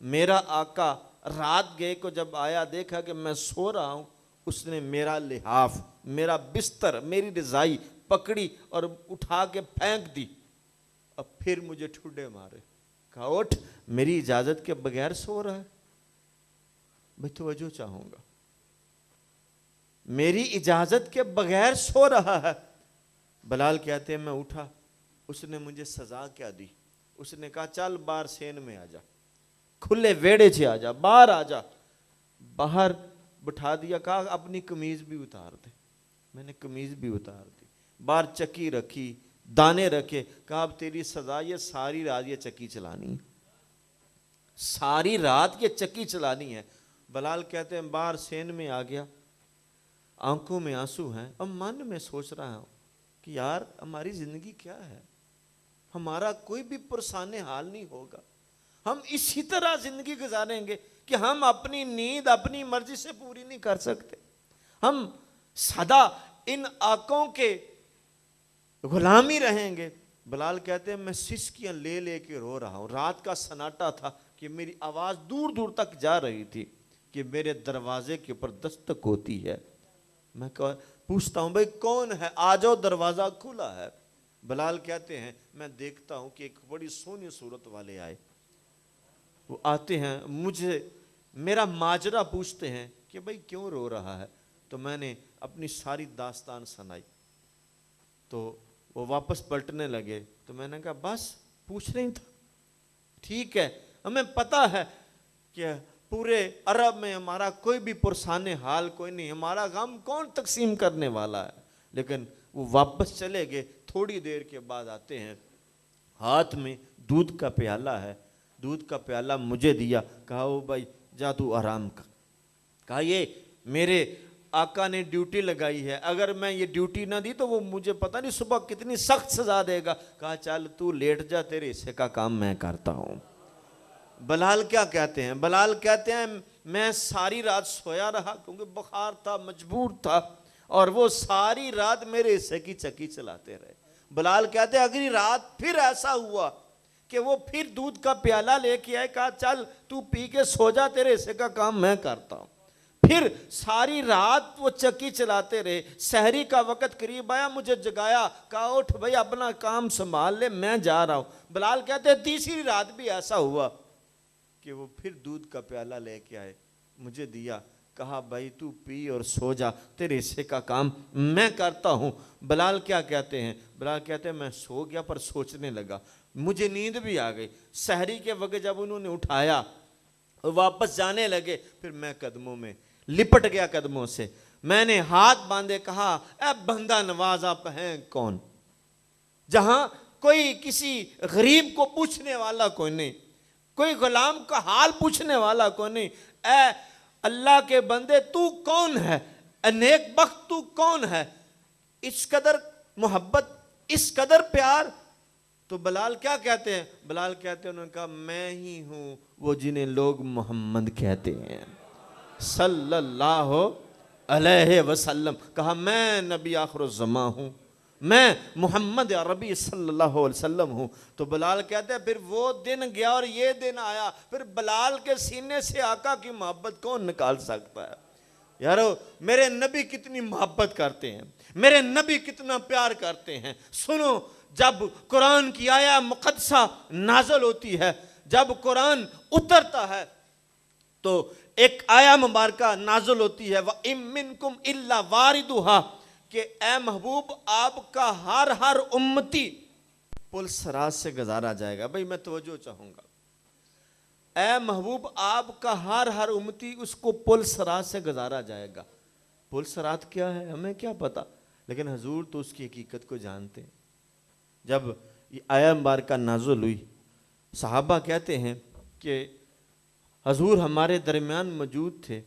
میرا آقا رات گئے کو جب آیا، دیکھا کہ میں سو رہا ہوں، اس نے میرا لحاف، میرا بستر، میری رضائی پکڑی اور اٹھا کے پھینک دی، اب پھر مجھے ٹھڈے مارے، کہا اٹھ، میری اجازت کے بغیر سو رہا ہے؟ بھئی توجہ چاہوں گا، میری اجازت کے بغیر سو رہا ہے۔ بلال کہتے ہیں میں اٹھا، اس نے مجھے سزا کیا دی؟ اس نے کہا چل باہر سین میں آ جا، کھلے ویڑے سے آ جا، باہر آ جا۔ باہر بٹھا دیا، کہا اپنی قمیض بھی اتار دے، میں نے قمیض بھی اتار دی، باہر چکی رکھی، دانے رکھے، کہا اب تیری سزا یہ ساری رات یہ چکی چلانی ہے، ساری رات یہ چکی چلانی ہے۔ بلال کہتے ہیں باہر سین میں آ گیا، آنکھوں میں آنسو ہیں، اب من میں سوچ رہا ہوں کہ یار ہماری زندگی کیا ہے، ہمارا کوئی بھی پرسان حال نہیں ہوگا، ہم اسی طرح زندگی گزاریں گے کہ ہم اپنی نیند اپنی مرضی سے پوری نہیں کر سکتے، ہم سدا ان آنکھوں کے غلامی رہیں گے۔ بلال کہتے ہیں میں سسکیاں لے لے کے رو رہا ہوں، رات کا سناٹا تھا کہ میری آواز دور دور تک جا رہی تھی کہ میرے دروازے کے اوپر دستک ہوتی ہے، میں پوچھتا ہوں بھئی کون ہے؟ آ جاؤ، دروازہ کھلا ہے۔ بلال کہتے ہیں میں دیکھتا ہوں کہ ایک بڑی سونی صورت والے آئے، وہ آتے ہیں، مجھے میرا ماجرا پوچھتے ہیں کہ بھئی کیوں رو رہا ہے؟ تو میں نے اپنی ساری داستان سنائی، تو وہ واپس پلٹنے لگے، تو میں نے کہا بس پوچھ رہی تھا، ٹھیک ہے، ہمیں پتہ ہے کہ پورے عرب میں ہمارا کوئی بھی پرسان حال کوئی نہیں، ہمارا غم کون تقسیم کرنے والا ہے؟ لیکن وہ واپس چلے گئے، تھوڑی دیر کے بعد آتے ہیں، ہاتھ میں دودھ کا پیالہ ہے، دودھ کا پیالہ مجھے دیا، کہا او بھائی جا تو آرام کر، کہا یہ میرے آقا نے ڈیوٹی لگائی ہے، اگر میں یہ ڈیوٹی نہ دی تو وہ مجھے پتہ نہیں صبح کتنی سخت سزا دے گا، کہا چل تو لیٹ جا، تیرے حصے کا کام میں کرتا ہوں۔ بلال کیا کہتے ہیں؟ بلال کہتے ہیں میں ساری رات سویا رہا کیونکہ بخار تھا، مجبور تھا، اور وہ ساری رات میرے حصے کی چکی چلاتے رہے۔ بلال کہتے ہیں اگلی رات پھر ایسا ہوا کہ وہ پھر دودھ کا پیالہ لے کے آئے، کہا چل تو پی کے سو جا، تیرے حصے کا کام میں کرتا ہوں۔ پھر ساری رات وہ چکی چلاتے رہے، سحری کا وقت قریب آیا، مجھے جگایا، کہا اٹھ بھائی اپنا کام سنبھال لے، میں جا رہا ہوں۔ بلال کہتے ہیں تیسری رات بھی ایسا ہوا کہ وہ پھر دودھ کا پیالہ لے کے آئے، مجھے دیا، کہا بھائی تو پی اور سو جا، تیرے حصے کا کام میں کرتا ہوں۔ بلال کیا کہتے ہیں؟ بلال کہتے ہیں میں سو گیا پر سوچنے لگا، مجھے نیند بھی آ گئی، سحری کے وقت جب انہوں نے اٹھایا واپس جانے لگے، پھر میں قدموں میں لپٹ گیا، قدموں سے میں نے ہاتھ باندھے، کہا اے بندہ نواز آپ ہیں کون؟ جہاں کوئی کسی غریب کو پوچھنے والا کوئی نہیں، کوئی غلام کا حال پوچھنے والا کوئی نہیں، اے اللہ کے بندے تو کون ہے؟ اے نیک بخت تو کون ہے؟ اس قدر محبت، اس قدر پیار۔ تو بلال کیا کہتے ہیں؟ بلال کہتے ہیں انہوں نے کہا میں ہی ہوں وہ جنہیں لوگ محمد کہتے ہیں صلی اللہ علیہ وسلم، کہا میں نبی آخر الزمان ہوں، میں محمد عربی صلی اللہ علیہ وسلم ہوں۔ تو بلال کہتے ہیں پھر وہ دن گیا اور یہ دن آیا، پھر بلال کے سینے سے آقا کی محبت کون نکال سکتا ہے؟ یارو میرے نبی کتنی محبت کرتے ہیں، میرے نبی کتنا پیار کرتے ہیں۔ سنو جب قرآن کی آیہ مقدسہ نازل ہوتی ہے، جب قرآن اترتا ہے تو ایک آیہ مبارکہ نازل ہوتی ہے وَإِن مِّنكُمْ إِلَّا وَارِدُهَا، کہ اے محبوب آپ کا ہر امتی پل صراط سے گزارا جائے گا۔ بھئی میں توجہ چاہوں گا، اے محبوب آپ کا ہر امتی اس کو پل صراط سے گزارا جائے گا۔ پل صراط کیا ہے ہمیں کیا پتا، لیکن حضور تو اس کی حقیقت کو جانتے ہیں۔ جب یہ آیہ مبارکہ نازل ہوئی، صحابہ کہتے ہیں کہ حضور ہمارے درمیان موجود تھے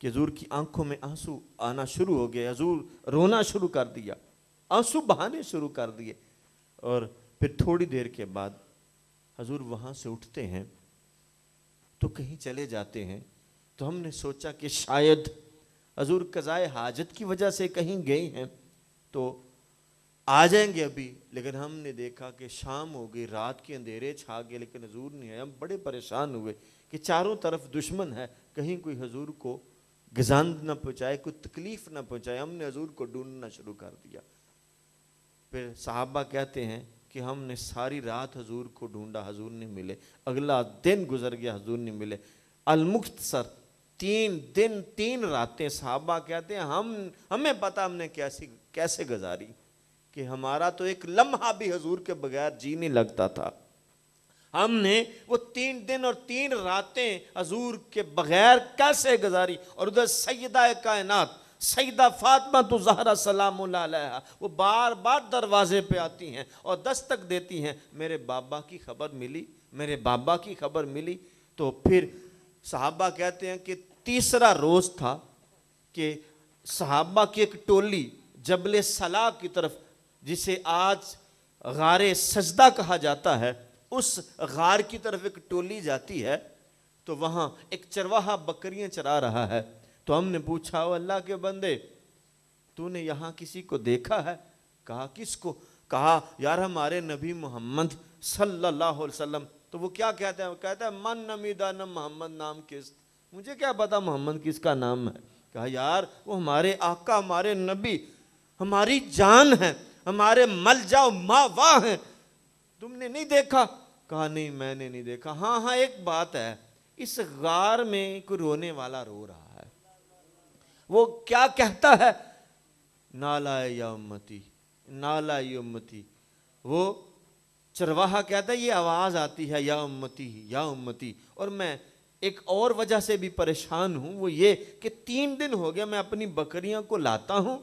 کہ حضور کی آنکھوں میں آنسو آنا شروع ہو گئے، حضور رونا شروع کر دیا، آنسو بہانے شروع کر دیے، اور پھر تھوڑی دیر کے بعد حضور وہاں سے اٹھتے ہیں تو کہیں چلے جاتے ہیں۔ تو ہم نے سوچا کہ شاید حضور قضائے حاجت کی وجہ سے کہیں گئے ہیں تو آ جائیں گے ابھی، لیکن ہم نے دیکھا کہ شام ہو گئی، رات کے اندھیرے چھا گئے لیکن حضور نہیں آئے۔ ہم بڑے پریشان ہوئے کہ چاروں طرف دشمن ہے، کہیں کوئی حضور کو گزاند نہ پہنچائے، کوئی تکلیف نہ پہنچائے۔ ہم نے حضور کو ڈھونڈنا شروع کر دیا۔ پھر صحابہ کہتے ہیں کہ ہم نے ساری رات حضور کو ڈھونڈا، حضور نہیں ملے، اگلا دن گزر گیا، حضور نہیں ملے۔ المختصر 3 دن 3 راتیں صحابہ کہتے ہیں ہمیں پتا ہم نے کیسے گزاری، کہ ہمارا تو ایک لمحہ بھی حضور کے بغیر جی نہیں لگتا تھا۔ ہم نے وہ 3 دن اور 3 راتیں حضور کے بغیر کیسے گزاری۔ اور ادھر سیدہ کائنات سیدہ فاطمہ زہرا سلام اللہ علیہا وہ بار بار دروازے پہ آتی ہیں اور دستک دیتی ہیں، میرے بابا کی خبر ملی، میرے بابا کی خبر ملی۔ تو پھر صحابہ کہتے ہیں کہ تیسرا روز تھا کہ صحابہ کی ایک ٹولی جبل صلاح کی طرف، جسے آج غار سجدہ کہا جاتا ہے، اس غار کی طرف ایک ٹولی جاتی ہے۔ تو وہاں ایک چرواہا بکریاں چرا رہا ہے۔ تو ہم نے پوچھا او اللہ کے بندے، تو نے یہاں کسی کو دیکھا ہے؟ کہا کس کو؟ کہا یار ہمارے نبی محمد صلی اللہ علیہ وسلم۔ تو وہ کیا کہتا ہے؟ وہ کہتا ہے من نمیدان محمد نام کس، مجھے کیا پتا محمد کس کا نام ہے۔ کہا یار وہ ہمارے آقا، ہمارے نبی، ہماری جان ہے، ہمارے ملجا و ماوا ہیں، تم نے نہیں دیکھا؟ کہا نہیں میں نے نہیں دیکھا۔ ہاں ایک بات ہے، اس غار میں کوئی رونے والا رو رہا ہے۔ وہ کیا کہتا ہے؟ نالا یا امتی، نالا یا امتی۔ وہ چرواہا کہتا ہے یہ آواز آتی ہے یا امتی یا امتی۔ اور میں ایک اور وجہ سے بھی پریشان ہوں، وہ یہ کہ 3 دن ہو گیا میں اپنی بکریاں کو لاتا ہوں،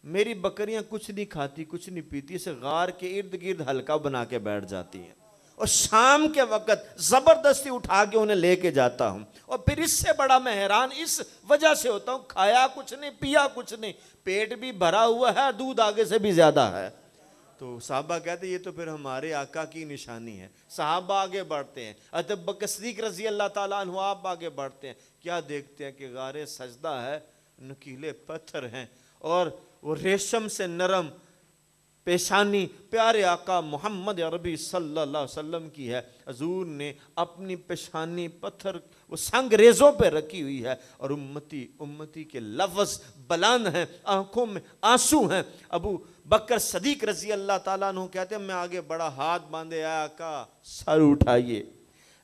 میری بکریاں کچھ نہیں کھاتی کچھ نہیں پیتی، اسے غار کے ارد گرد حلقہ بنا کے بیٹھ جاتی ہیں، اور شام کے وقت زبردستی اٹھا کے انہیں لے کے جاتا ہوں۔ اور پھر اس سے بڑا میں حیران اس وجہ سے ہوتا ہوں، کھایا کچھ نہیں پیا کچھ نہیں، پیٹ بھی بھرا ہوا ہے، دودھ آگے سے بھی زیادہ ہے۔ تو صحابہ کہتے ہیں یہ تو پھر ہمارے آقا کی نشانی ہے۔ صحابہ آگے بڑھتے ہیں، حضرت ابو بکر صدیق رضی اللہ تعالیٰ عنہ آپ آگے بڑھتے ہیں، کیا دیکھتے ہیں کہ غار سجدہ ہے، نکیلے پتھر ہیں، اور وہ ریشم سے نرم پیشانی پیارے آقا محمد عربی صلی اللہ علیہ وسلم کی ہے۔ حضور نے اپنی پیشانی پتھر وہ سنگ ریزوں پہ رکھی ہوئی ہے، اور امتی امتی کے لفظ بلند ہیں، آنکھوں میں آنسو ہیں۔ ابو بکر صدیق رضی اللہ تعالیٰ عنہ کہتے ہیں میں آگے بڑا، ہاتھ باندھے، اے آقا سر اٹھائیے،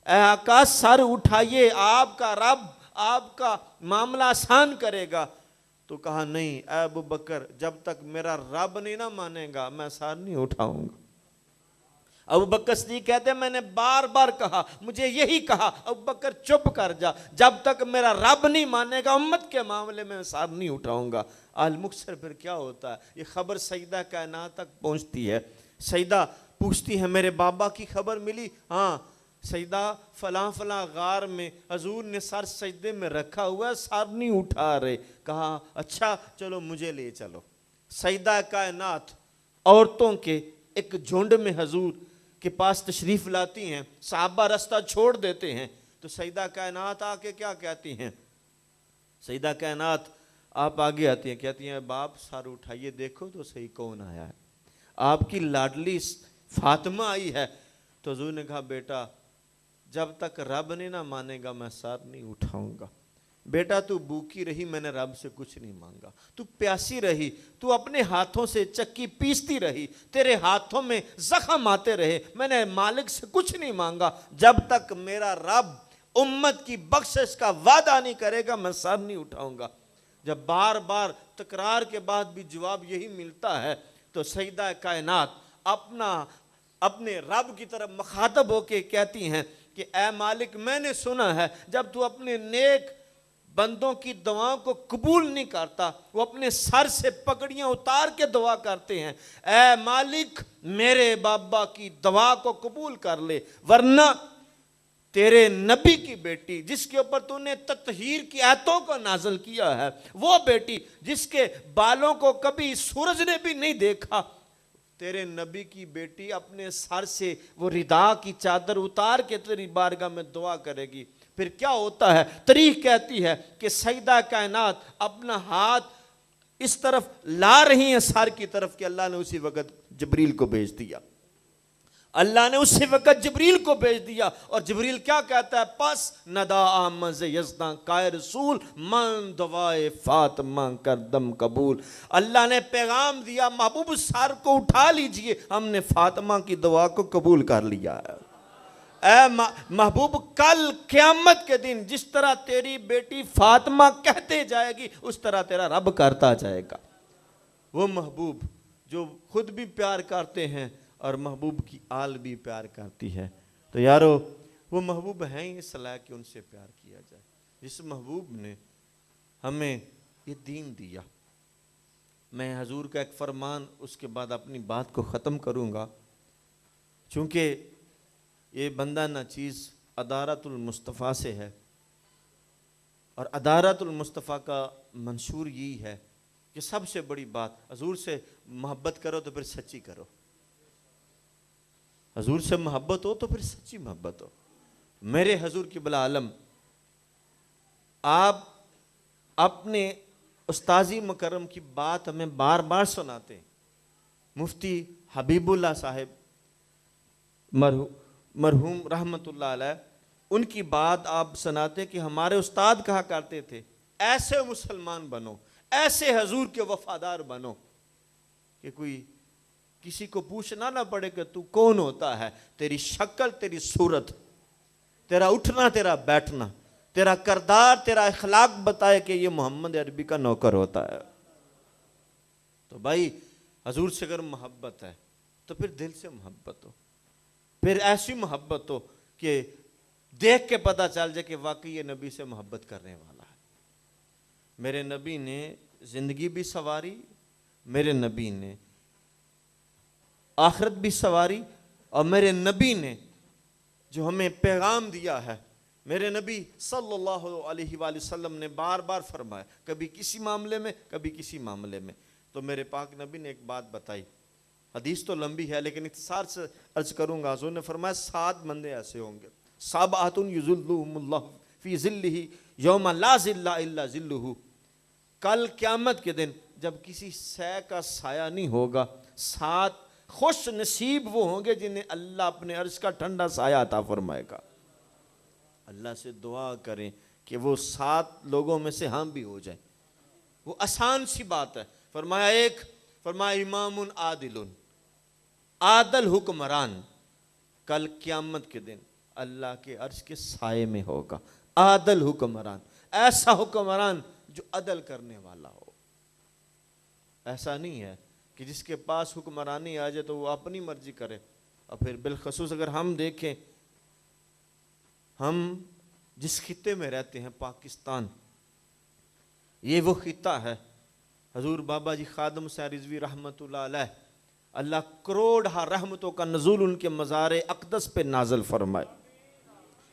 اے آقا سر اٹھائیے، آپ کا رب آپ کا معاملہ آسان کرے گا۔ تو کہا نہیں اے ابو بکر، جب تک میرا رب نہیں نہ مانے گا میں سر نہیں اٹھاؤں گا۔ ابو بکر صدیق کہتے ہیں میں نے بار بار کہا، مجھے یہی کہا ابو بکر چپ کر جا، جب تک میرا رب نہیں مانے گا امت کے معاملے میں سر نہیں اٹھاؤں گا۔ المکثر پھر کیا ہوتا ہے، یہ خبر سیدہ کائنات تک پہنچتی ہے۔ سیدہ پوچھتی ہے میرے بابا کی خبر ملی؟ ہاں سیدہ فلاں فلاں غار میں حضور نے سر سجدے میں رکھا ہوا ہے، سر نہیں اٹھا رہے۔ کہا اچھا چلو مجھے لے چلو۔ سیدہ کائنات عورتوں کے ایک جھنڈ میں حضور کے پاس تشریف لاتی ہیں، صحابہ رستہ چھوڑ دیتے ہیں، تو سیدہ کائنات آ کے کیا کہتی ہیں؟ سیدہ کائنات آپ آگے آتی ہیں، کہتی ہیں باپ سر اٹھائیے دیکھو تو صحیح کون آیا ہے۔ آپ کی لاڈلی فاطمہ آئی ہے۔ تو حضور نے کہا بیٹا جب تک رب نے نہ مانے گا میں سر نہیں اٹھاؤں گا۔ بیٹا تو بھوکی رہی، میں نے رب سے کچھ نہیں مانگا، تو پیاسی رہی، تو اپنے ہاتھوں سے چکی پیستی رہی، تیرے ہاتھوں میں زخم آتے رہے، میں نے مالک سے کچھ نہیں مانگا، جب تک میرا رب امت کی بخشش کا وعدہ نہیں کرے گا میں سر نہیں اٹھاؤں گا۔ جب بار بار تکرار کے بعد بھی جواب یہی ملتا ہے تو سیدہ کائنات اپنے رب کی طرف مخاطب ہو کے کہتی ہیں کہ اے مالک، میں نے سنا ہے جب تو اپنے نیک بندوں کی دعاؤں کو قبول نہیں کرتا، وہ اپنے سر سے پگڑیاں اتار کے دعا کرتے ہیں، اے مالک میرے بابا کی دعا کو قبول کر لے، ورنہ تیرے نبی کی بیٹی جس کے اوپر تو نے تطہیر کی آیتوں کو نازل کیا ہے، وہ بیٹی جس کے بالوں کو کبھی سورج نے بھی نہیں دیکھا، تیرے نبی کی بیٹی اپنے سر سے وہ ردا کی چادر اتار کے تیری بارگاہ میں دعا کرے گی۔ پھر کیا ہوتا ہے؟ تاریخ کہتی ہے کہ سیدہ کائنات اپنا ہاتھ اس طرف لا رہی ہیں سر کی طرف کہ اللہ نے اسی وقت جبریل کو بھیج دیا، اللہ نے اسی وقت جبریل کو بھیج دیا، اور جبریل کیا کہتا ہے؟ پس ندا آمز یزداں کائے رسول من دعائے فاطمہ کر دم قبول۔ اللہ نے پیغام دیا، محبوب سر کو اٹھا لیجئے، ہم نے فاطمہ کی دعا کو قبول کر لیا ہے۔ اے محبوب، کل قیامت کے دن جس طرح تیری بیٹی فاطمہ کہتے جائے گی اس طرح تیرا رب کرتا جائے گا۔ وہ محبوب جو خود بھی پیار کرتے ہیں اور محبوب کی آل بھی پیار کرتی ہے، تو یارو وہ محبوب ہیں ہی اس لائق کہ ان سے پیار کیا جائے، جس محبوب نے ہمیں یہ دین دیا۔ میں حضور کا ایک فرمان اس کے بعد اپنی بات کو ختم کروں گا، چونکہ یہ بندہ نہ چیز ادارت المصطفیٰ سے ہے، اور ادارت المصطفیٰ کا منشور یہی ہے کہ سب سے بڑی بات، حضور سے محبت کرو تو پھر سچی کرو، حضور سے محبت ہو تو پھر سچی محبت ہو۔ میرے حضور کی بلا علم، آپ اپنے استاذی مکرم کی بات ہمیں بار بار سناتے ہیں، مفتی حبیب اللہ صاحب مرحوم رحمت اللہ علیہ، ان کی بات آپ سناتے کہ ہمارے استاد کہا کرتے تھے ایسے مسلمان بنو، ایسے حضور کے وفادار بنو کہ کوئی کسی کو پوچھنا نہ پڑے کہ تو کون ہوتا ہے، تیری شکل، تیری صورت، تیرا اٹھنا، تیرا بیٹھنا، تیرا کردار، تیرا اخلاق بتائے کہ یہ محمد عربی کا نوکر ہوتا ہے۔ تو بھائی حضور سے اگر محبت ہے تو پھر دل سے محبت ہو، پھر ایسی محبت ہو کہ دیکھ کے پتہ چل جائے کہ واقعی یہ نبی سے محبت کرنے والا ہے۔ میرے نبی نے زندگی بھی سواری، میرے نبی نے آخرت بھی سواری، اور میرے نبی نے جو ہمیں پیغام دیا ہے، میرے نبی صلی اللہ علیہ وآلہ وسلم نے بار بار فرمایا، کبھی کسی معاملے میں کبھی کسی معاملے میں، تو میرے پاک نبی نے ایک بات بتائی، حدیث تو لمبی ہے لیکن اختصار سے عرض کروں گا۔ حضور نے فرمایا 7 بندے ایسے ہوں گے، سابعۃ یظلھم اللہ فی ظلہ یوم لا ظل الا ظلہ، کل قیامت کے دن جب کسی سایہ کا سایہ نہیں ہوگا، 7 خوش نصیب وہ ہوں گے جنہیں اللہ اپنے عرش کا ٹھنڈا سایہ عطا فرمائے گا۔ اللہ سے دعا کریں کہ وہ 7 لوگوں میں سے ہم بھی ہو جائیں، وہ آسان سی بات ہے۔ فرمایا امام عادل، عادل حکمران کل قیامت کے دن اللہ کے عرش کے سائے میں ہوگا، عادل حکمران، ایسا حکمران جو عدل کرنے والا ہو۔ ایسا نہیں ہے کہ جس کے پاس حکمرانی آ جائے تو وہ اپنی مرضی کرے، اور پھر بالخصوص اگر ہم دیکھیں، ہم جس خطے میں رہتے ہیں پاکستان، یہ وہ خطہ ہے، حضور بابا جی خادم حسین رضوی رحمت اللہ علیہ، اللہ کروڑ رحمتوں کا نزول ان کے مزار اقدس پہ نازل فرمائے۔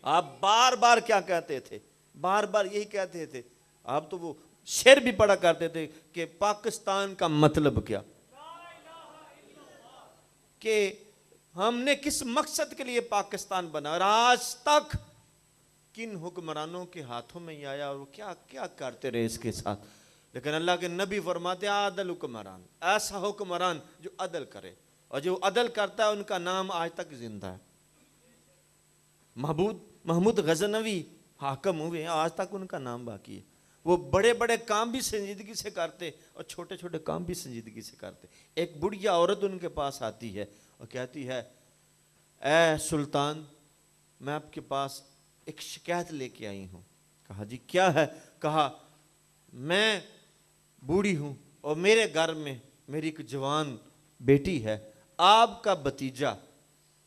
آپ بار بار کیا کہتے تھے؟ بار بار یہی کہتے تھے، آپ تو وہ شعر بھی پڑھا کرتے تھے کہ پاکستان کا مطلب کیا، کہ ہم نے کس مقصد کے لیے پاکستان بنا، اور آج تک کن حکمرانوں کے ہاتھوں میں یہ آیا اور وہ کیا کیا کرتے رہے اس کے ساتھ، لیکن اللہ کے نبی فرماتے عادل حکمران، ایسا حکمران جو عدل کرے، اور جو عدل کرتا ہے ان کا نام آج تک زندہ ہے۔ محمود غزنوی حاکم ہوئے ہیں، آج تک ان کا نام باقی ہے۔ وہ بڑے بڑے کام بھی سنجیدگی سے کرتے اور چھوٹے چھوٹے کام بھی سنجیدگی سے کرتے۔ ایک بڑھیا عورت ان کے پاس آتی ہے اور کہتی ہے اے سلطان، میں آپ کے پاس ایک شکایت لے کے آئی ہوں۔ کہا جی کیا ہے؟ کہا میں بوڑھی ہوں اور میرے گھر میں میری ایک جوان بیٹی ہے، آپ کا بھتیجا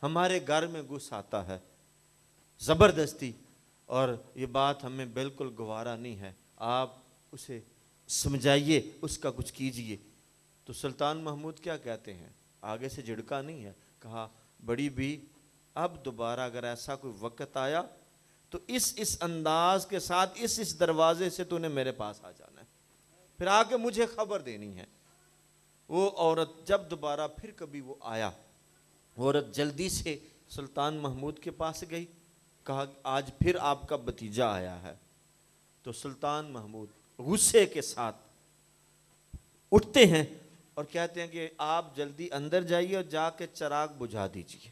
ہمارے گھر میں گھس آتا ہے زبردستی، اور یہ بات ہمیں بالکل گوارا نہیں ہے، آپ اسے سمجھائیے، اس کا کچھ کیجئے۔ تو سلطان محمود کیا کہتے ہیں؟ آگے سے جھڑکا نہیں ہے، کہا بڑی بھی اب دوبارہ اگر ایسا کوئی وقت آیا تو اس انداز کے ساتھ اس دروازے سے تو نے میرے پاس آ جانا ہے، پھر آ کے مجھے خبر دینی ہے۔ وہ عورت جب دوبارہ پھر کبھی وہ آیا، عورت جلدی سے سلطان محمود کے پاس گئی، کہا آج پھر آپ کا بھتیجا آیا ہے۔ تو سلطان محمود غصے کے ساتھ اٹھتے ہیں اور کہتے ہیں کہ آپ جلدی اندر جائیے اور جا کے چراغ بجھا دیجیے۔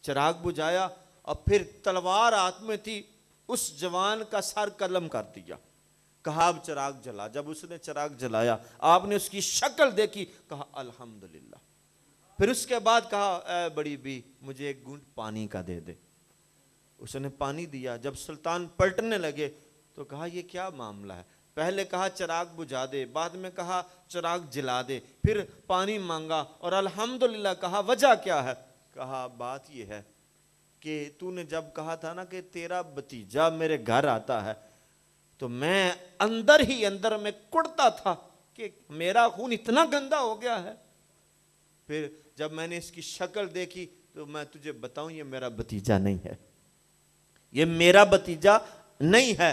چراغ بجھایا اور پھر تلوار ہاتھ میں تھی، اس جوان کا سر قلم کر دیا، کہا اب چراغ جلا۔ جب اس نے چراغ جلایا، آپ نے اس کی شکل دیکھی، کہا الحمدللہ۔ پھر اس کے بعد کہا اے بڑی بی مجھے ایک گھونٹ پانی کا دے دے۔ اس نے پانی دیا۔ جب سلطان پلٹنے لگے تو کہا یہ کیا معاملہ ہے؟ پہلے کہا چراغ بجھا دے، بعد میں کہا چراغ جلا دے، پھر پانی مانگا اور الحمدللہ کہا، وجہ کیا ہے؟ کہا بات یہ ہے کہ تو نے جب کہا تھا نا کہ تیرا بھتیجا میرے گھر آتا ہے، تو میں اندر ہی اندر میں کڑتا تھا کہ میرا خون اتنا گندا ہو گیا ہے۔ پھر جب میں نے اس کی شکل دیکھی تو میں تجھے بتاؤں یہ میرا بھتیجا نہیں ہے، یہ میرا بھتیجا نہیں ہے۔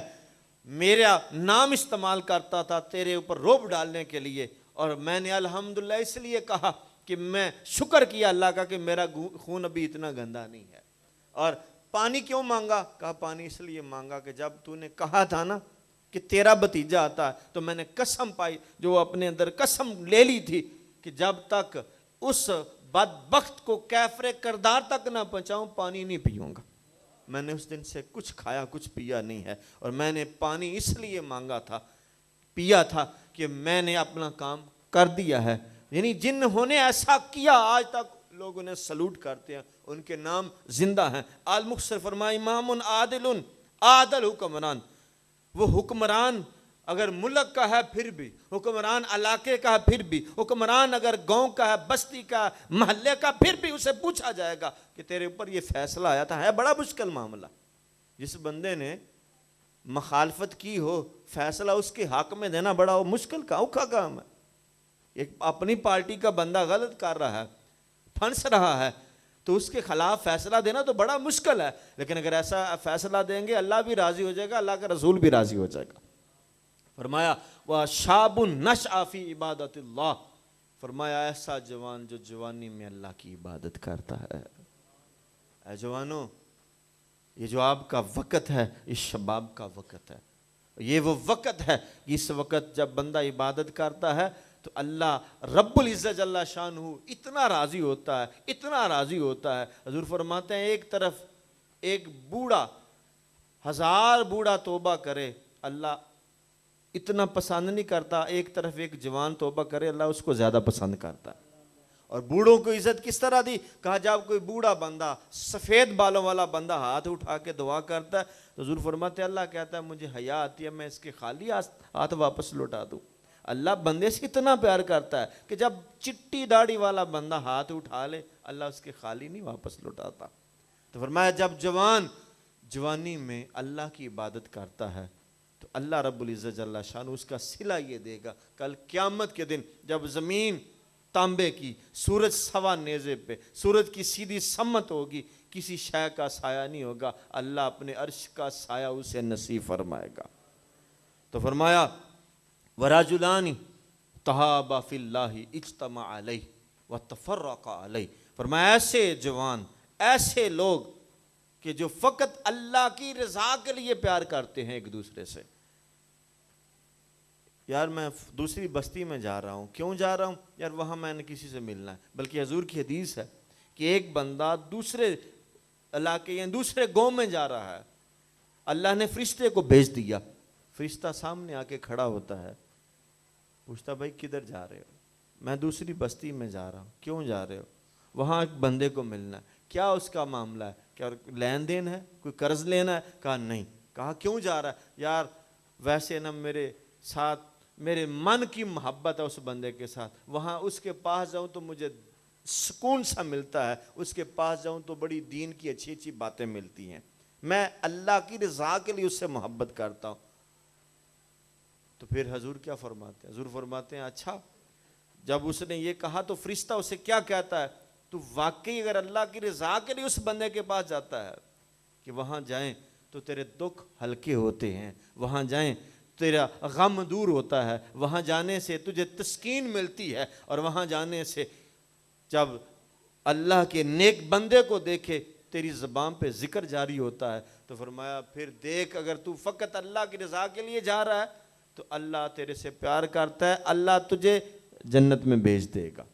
میرا نام استعمال کرتا تھا تیرے اوپر رعب ڈالنے کے لیے، اور میں نے الحمدللہ اس لیے کہا کہ میں شکر کیا اللہ کا کہ میرا خون ابھی اتنا گندا نہیں ہے۔ اور پانی کیوں مانگا؟ کہا پانی اس لیے مانگا کہ جب تو نے کہا تھا نا کہ تیرا بھتیجا آتا ہے، تو میں نے قسم پائی، جو اپنے اندر قسم لے لی تھی کہ جب تک اس بدبخت کو کیفر کردار تک نہ پہنچاؤں پانی نہیں پیوں گا۔ میں نے اس دن سے کچھ کھایا کچھ پیا نہیں ہے، اور میں نے پانی اس لیے مانگا تھا، پیا تھا کہ میں نے اپنا کام کر دیا ہے۔ یعنی جنہوں نے ایسا کیا آج تک لوگ انہیں سلوٹ کرتے ہیں، ان کے نام زندہ ہیں۔ آل مختصر فرمایا امام عادل عادل حکمران، وہ حکمران اگر ملک کا ہے پھر بھی، حکمران علاقے کا ہے پھر بھی، حکمران اگر گاؤں کا ہے، بستی کا ہے، محلے کا، پھر بھی اسے پوچھا جائے گا کہ تیرے اوپر یہ فیصلہ آیا تھا۔ ہے بڑا مشکل معاملہ، جس بندے نے مخالفت کی ہو فیصلہ اس کے حق میں دینا بڑا مشکل کا اوکھا کام ہے۔ ایک اپنی پارٹی کا بندہ غلط کر رہا ہے، پھنس رہا ہے، تو اس کے خلاف فیصلہ دینا تو بڑا مشکل ہے، لیکن اگر ایسا فیصلہ دیں گے اللہ بھی راضی ہو جائے گا، اللہ کا رسول بھی راضی ہو جائے گا۔ فرمایا وَشَابٌ نَشْأَ فِي عِبَادَةِ اللَّهِ، فرمایا ایسا جوان جو جوانی میں اللہ کی عبادت کرتا ہے۔ اے جوانوں، یہ جو آپ کا وقت ہے اس شباب کا وقت ہے، یہ وہ وقت ہے، اس وقت جب بندہ عبادت کرتا ہے تو اللہ رب العزت جل شانہ اتنا راضی ہوتا ہے، اتنا راضی ہوتا ہے۔ حضور فرماتے ہیں ایک طرف ایک بوڑھا 1000 بوڑھا توبہ کرے اللہ اتنا پسند نہیں کرتا، ایک طرف ایک جوان توبہ کرے اللہ اس کو زیادہ پسند کرتا ہے۔ اور بوڑھوں کو عزت کس طرح دی؟ کہا جب کوئی بوڑھا بندہ سفید بالوں والا بندہ ہاتھ اٹھا کے دعا کرتا ہے تو حضور فرماتے ہیں اللہ کہتا ہے مجھے حیا آتی ہے میں اس کے خالی ہاتھ واپس لوٹا دوں۔ اللہ بندے سے اتنا پیار کرتا ہے کہ جب چٹی داڑھی والا بندہ ہاتھ اٹھا لے اللہ اس کے خالی نہیں واپس لوٹاتا۔ تو فرمایا جب جوان جوانی میں اللہ کی عبادت کرتا ہے تو اللہ رب العزت جل شانہ اس کا صلہ یہ دے گا، کل قیامت کے دن جب زمین تانبے کی، سورج سوا نیزے پہ، سورج کی سیدھی سمت ہوگی، کسی شے کا سایہ نہیں ہوگا، اللہ اپنے عرش کا سایہ اسے نصیب فرمائے گا۔ تو فرمایا وَرَجُلَانِ تَحَابَا فِي اللَّهِ اجْتَمَعَ عَلَيْهِ وَتَفَرَّقَ عَلَيْهِ، فرمایا ایسے جوان، ایسے لوگ کہ جو فقط اللہ کی رضا کے لیے پیار کرتے ہیں ایک دوسرے سے۔ یار میں دوسری بستی میں جا رہا ہوں، کیوں جا رہا ہوں؟ یار وہاں میں نے کسی سے ملنا ہے، بلکہ حضور کی حدیث ہے کہ ایک بندہ دوسرے علاقے یا دوسرے گاؤں میں جا رہا ہے، اللہ نے فرشتے کو بھیج دیا. فرشتہ سامنے آ کے کھڑا ہوتا ہے, پوچھتا بھائی کدھر جا رہے ہو؟ میں دوسری بستی میں جا رہا ہوں. کیوں جا رہے ہو؟ وہاں ایک بندے کو ملنا ہے. کیا اس کا معاملہ ہے؟ کیا لین دین ہے؟ کوئی قرض لینا ہے؟ کہا نہیں. کہا کیوں جا رہا ہے؟ یار ویسے نا میرے ساتھ میرے من کی محبت ہے اس بندے کے ساتھ, وہاں اس کے پاس جاؤں تو مجھے سکون سا ملتا ہے, اس کے پاس جاؤں تو بڑی دین کی اچھی اچھی باتیں ملتی ہیں, میں اللہ کی رضا کے لیے اس سے محبت کرتا ہوں. تو پھر حضور کیا فرماتے ہیں؟ حضور فرماتے ہیں اچھا جب اس نے یہ کہا تو فرشتہ اسے کیا کہتا ہے؟ تو واقعی اگر اللہ کی رضا کے لیے اس بندے کے پاس جاتا ہے کہ وہاں جائیں تو تیرے دکھ ہلکے ہوتے ہیں, وہاں جائیں تیرا غم دور ہوتا ہے, وہاں جانے سے تجھے تسکین ملتی ہے, اور وہاں جانے سے جب اللہ کے نیک بندے کو دیکھے تیری زبان پہ ذکر جاری ہوتا ہے. تو فرمایا پھر دیکھ اگر تو فقط اللہ کی رضا کے لیے جا رہا ہے تو اللہ تیرے سے پیار کرتا ہے, اللہ تجھے جنت میں بھیج دے گا.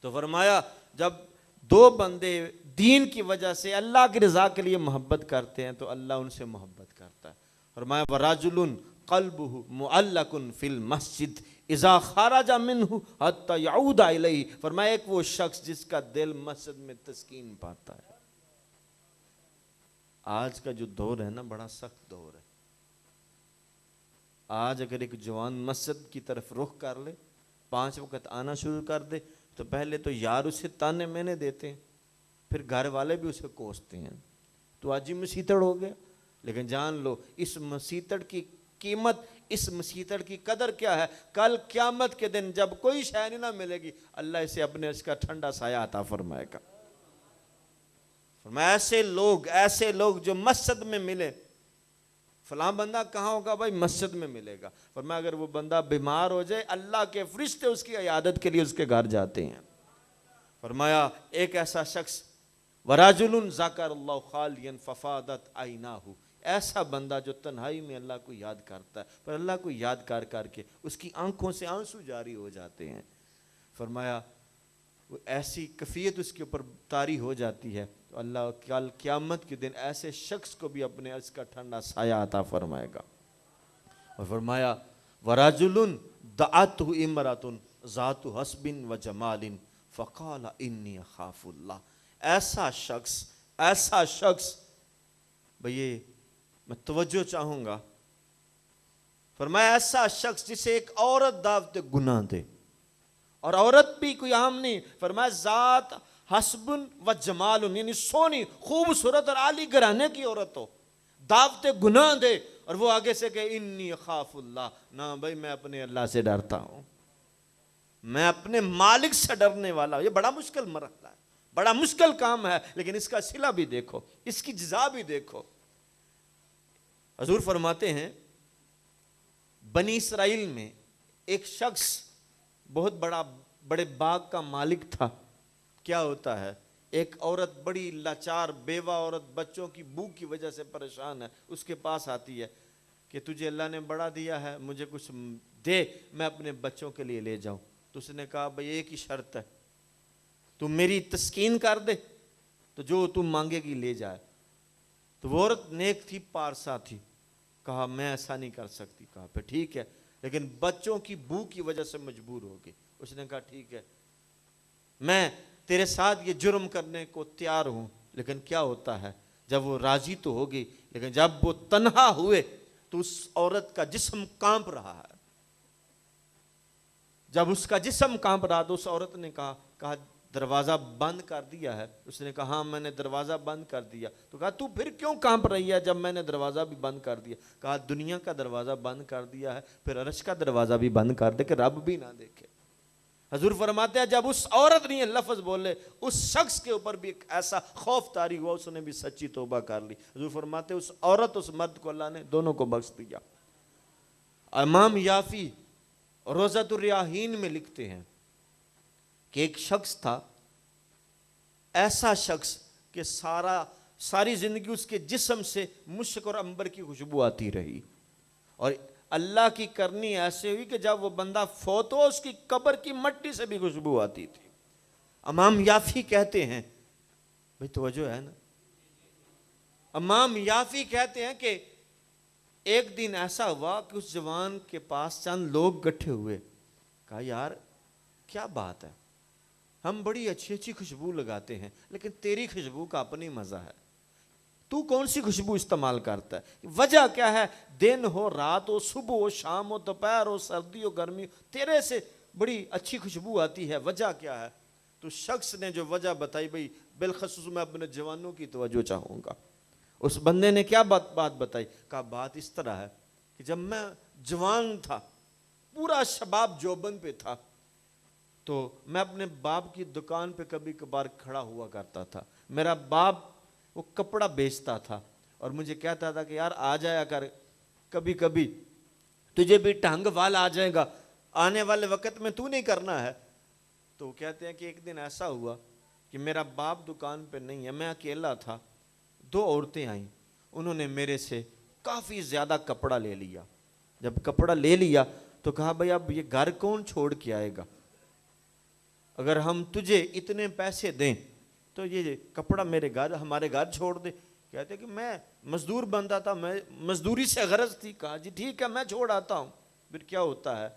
تو فرمایا جب دو بندے دین کی وجہ سے اللہ کی رضا کے لیے محبت کرتے ہیں تو اللہ ان سے محبت کرتا ہے. فرمایا وَرَجُلٌ قَلْبُهُ مُعَلَّقٌ فِي الْمَسْجِدِ اِذَا خَرَجَ مِنْهُ حَتَّى يَعُودَ إِلَيْهِ. فرمایا ایک وہ شخص جس کا دل مسجد میں تسکین پاتا ہے. آج کا جو دور ہے نا بڑا سخت دور ہے. آج اگر ایک جوان مسجد کی طرف رخ کر لے, 5 وقت آنا شروع کر دے, تو پہلے تو یار اسے تانے میں نے دیتے ہیں, پھر گھر والے بھی اسے کوستے ہیں تو آج ہی مسیتڑ ہو گیا. لیکن جان لو اس مسیتڑ کی قیمت, اس مسیتڑ کی قدر کیا ہے, کل قیامت کے دن جب کوئی شے نہیں نہ ملے گی اللہ اسے اپنے اس کا ٹھنڈا سایہ عطا فرمائے گا. فرمایا ایسے لوگ جو مسجد میں ملے, فلاں بندہ کہاں ہوگا؟ بھائی مسجد میں ملے گا. فرمایا اگر وہ بندہ بیمار ہو جائے اللہ کے فرشتے اس کی عیادت کے لیے اس کے گھر جاتے ہیں. فرمایا ایک ایسا شخص وَرَجُلٌ ذَكَرَ اللَّهُ خَالِيًا فَفَاضَتْ عَيْنَاهُ, ایسا بندہ جو تنہائی میں اللہ کو یاد کرتا ہے, پر اللہ کو یاد کر کے اس کی آنکھوں سے آنسو جاری ہو جاتے ہیں. فرمایا وہ ایسی کیفیت اس کے اوپر طاری ہو جاتی ہے تو اللہ کل قیامت کے دن ایسے شخص کو بھی اپنے عرش کا ٹھنڈا سایہ عطا فرمائے گا. اور فرمایا وَرَجُلٌ دَعَتْهُ امْرَأَةٌ ذَاتُ حَسْبٍ وَجَمَالٍ فَقَالَ إِنِّي أَخَافُ اللَّهَ. ایسا شخص بھئی میں توجہ چاہوں گا. فرمایا ایسا شخص جسے ایک عورت دعوت گناہ دے, اور عورت بھی کوئی عام نہیں, فرمایا ذات حسب و جمال, یعنی سونی خوبصورت اور عالی گھرانے کی عورت ہو, دعوت گناہ دے اور وہ آگے سے کہ انی اخاف اللہ, نہ بھائی میں اپنے اللہ سے ڈرتا ہوں, میں اپنے مالک سے ڈرنے والا ہوں. یہ بڑا مشکل مرحلہ ہے, بڑا مشکل کام ہے, لیکن اس کا صلہ بھی دیکھو, اس کی جزا بھی دیکھو. حضور فرماتے ہیں بنی اسرائیل میں ایک شخص بہت بڑے باغ کا مالک تھا. کیا ہوتا ہے, ایک عورت بڑی لاچار بیوہ عورت بچوں کی بھوک کی وجہ سے پریشان ہے, اس کے پاس آتی ہے کہ تجھے اللہ نے بڑا دیا ہے, مجھے کچھ دے میں اپنے بچوں کے لیے لے جاؤں. تو اس نے کہا بھئی ایک ہی شرط ہے, تم میری تسکین کر دے تو جو تم مانگے گی لے جائے. تو وہ عورت نیک تھی, پارسا تھی, کہا میں ایسا نہیں کر سکتی. کہا پھر ٹھیک ہے, لیکن بچوں کی بھوک کی وجہ سے مجبور ہوگی. اس نے کہا ٹھیک ہے میں تیرے ساتھ یہ جرم کرنے کو تیار ہوں. لیکن کیا ہوتا ہے جب وہ راضی تو ہوگی, لیکن جب وہ تنہا ہوئے تو اس عورت کا جسم کانپ رہا ہے. جب اس کا جسم کانپ رہا تو اس عورت نے کہا دروازہ بند کر دیا ہے؟ اس نے کہا ہاں میں نے دروازہ بند کر دیا. تو کہا تو پھر کیوں کانپ رہی ہے جب میں نے دروازہ بھی بند کر دیا؟ کہا دنیا کا دروازہ بند کر دیا ہے, پھر عرش کا دروازہ بھی بند کر دے کہ رب بھی نہ دیکھے. حضور فرماتے ہیں جب اس عورت نے یہ لفظ بولے اس شخص کے اوپر بھی ایک ایسا خوف طاری ہوا, اس نے بھی سچی توبہ کر لی. حضور فرماتے ہیں اس عورت اس مرد کو اللہ نے دونوں کو بخش دیا. امام یافی روضۃ الریاحین میں لکھتے ہیں کہ ایک شخص تھا, ایسا شخص کہ ساری زندگی اس کے جسم سے مشک اور عنبر کی خوشبو آتی رہی, اور اللہ کی کرنی ایسے ہوئی کہ جب وہ بندہ فوت ہو اس کی قبر کی مٹی سے بھی خوشبو آتی تھی. امام یافی کہتے ہیں, بھئی توجہ ہے نا, امام یافی کہتے ہیں کہ ایک دن ایسا ہوا کہ اس جوان کے پاس چند لوگ گٹھے ہوئے. کہا یار کیا بات ہے, ہم بڑی اچھی اچھی خوشبو لگاتے ہیں لیکن تیری خوشبو کا اپنی مزہ ہے, تو کون سی خوشبو استعمال کرتا ہے, وجہ کیا ہے؟ دن ہو رات ہو, صبح ہو شام ہو, دوپہر ہو سردی ہو گرمی ہو, تیرے سے بڑی اچھی خوشبو آتی ہے, وجہ کیا ہے؟ تو شخص نے جو وجہ بتائی, بھئی بالخصوص میں اپنے جوانوں کی توجہ چاہوں گا. اس بندے نے کیا بات بتائی؟ کہا بات اس طرح ہے کہ جب میں جوان تھا, پورا شباب جوبن پہ تھا, تو میں اپنے باپ کی دکان پہ کبھی کبھار کھڑا ہوا کرتا تھا. میرا باپ وہ کپڑا بیچتا تھا اور مجھے کہتا تھا کہ یار آ جایا کر, کبھی کبھی تجھے بھی ٹانگ وال آ جائے گا, آنے والے وقت میں تو نہیں کرنا ہے. تو کہتے ہیں کہ ایک دن ایسا ہوا کہ میرا باپ دکان پہ نہیں ہے, میں اکیلا تھا. دو عورتیں آئیں, انہوں نے میرے سے کافی زیادہ کپڑا لے لیا. جب کپڑا لے لیا تو کہا بھئی اب یہ گھر کون چھوڑ کے آئے گا, اگر ہم تجھے اتنے پیسے دیں تو یہ کپڑا میرے گھر ہمارے گھر چھوڑ دے. کہتے کہ میں مزدور بنتا تھا, میں مزدوری سے غرض تھی. کہا جی ٹھیک ہے میں چھوڑ آتا ہوں. پھر کیا ہوتا ہے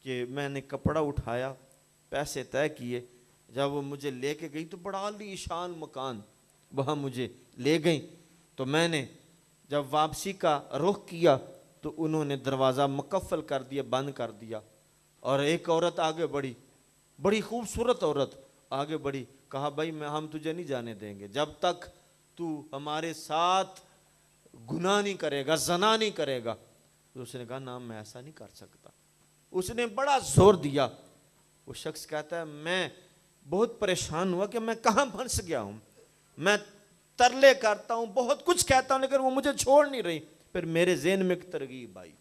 کہ میں نے کپڑا اٹھایا, پیسے طے کیے, جب وہ مجھے لے کے گئی تو بڑا عالی شان مکان وہاں مجھے لے گئیں. تو میں نے جب واپسی کا رخ کیا تو انہوں نے دروازہ مقفل کر دیا, بند کر دیا, اور ایک عورت آگے بڑھی, بڑی خوبصورت عورت آگے بڑھی. کہا بھائی ہم تجھے نہیں جانے دیں گے جب تک تو ہمارے ساتھ گناہ نہیں کرے گا, زنا نہیں کرے گا. تو اس نے کہا نا میں ایسا نہیں کر سکتا. اس نے بڑا زور دیا. وہ شخص کہتا ہے میں بہت پریشان ہوا کہ میں کہاں پھنس گیا ہوں, میں ترلے کرتا ہوں, بہت کچھ کہتا ہوں, لیکن وہ مجھے چھوڑ نہیں رہی. پھر میرے ذہن میں ایک ترغیب آئی.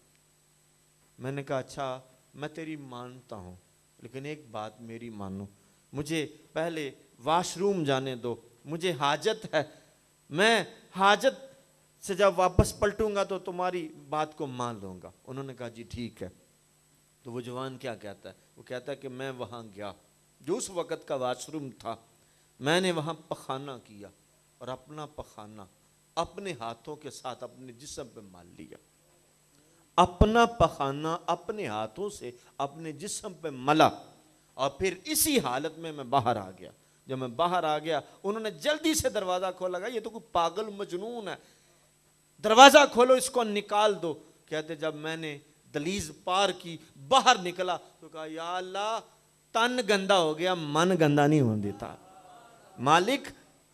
میں نے کہا اچھا میں تیری مانتا ہوں, لیکن ایک بات میری مانو, مجھے پہلے واش روم جانے دو, مجھے حاجت ہے, میں حاجت سے جب واپس پلٹوں گا تو تمہاری بات کو مان لوں گا. انہوں نے کہا جی ٹھیک ہے. تو وہ جوان کیا کہتا ہے؟ وہ کہتا ہے کہ میں وہاں گیا, جو اس وقت کا واش روم تھا, میں نے وہاں پخانہ کیا اور اپنا پخانہ اپنے ہاتھوں کے ساتھ اپنے جسم پہ مال لیا. اپنا پخانہ اپنے ہاتھوں سے اپنے جسم پہ ملا, اور پھر اسی حالت میں باہر آ گیا. جب میں باہر آ گیا انہوں نے جلدی سے دروازہ کھولا. گا یہ تو کوئی پاگل مجنون ہے, دروازہ کھولو اس کو نکال دو. کہتے جب میں نے دہلیز پار کی باہر نکلا تو کہا یا اللہ تن گندا ہو گیا, من گندا نہیں ہونے دیتا. مالک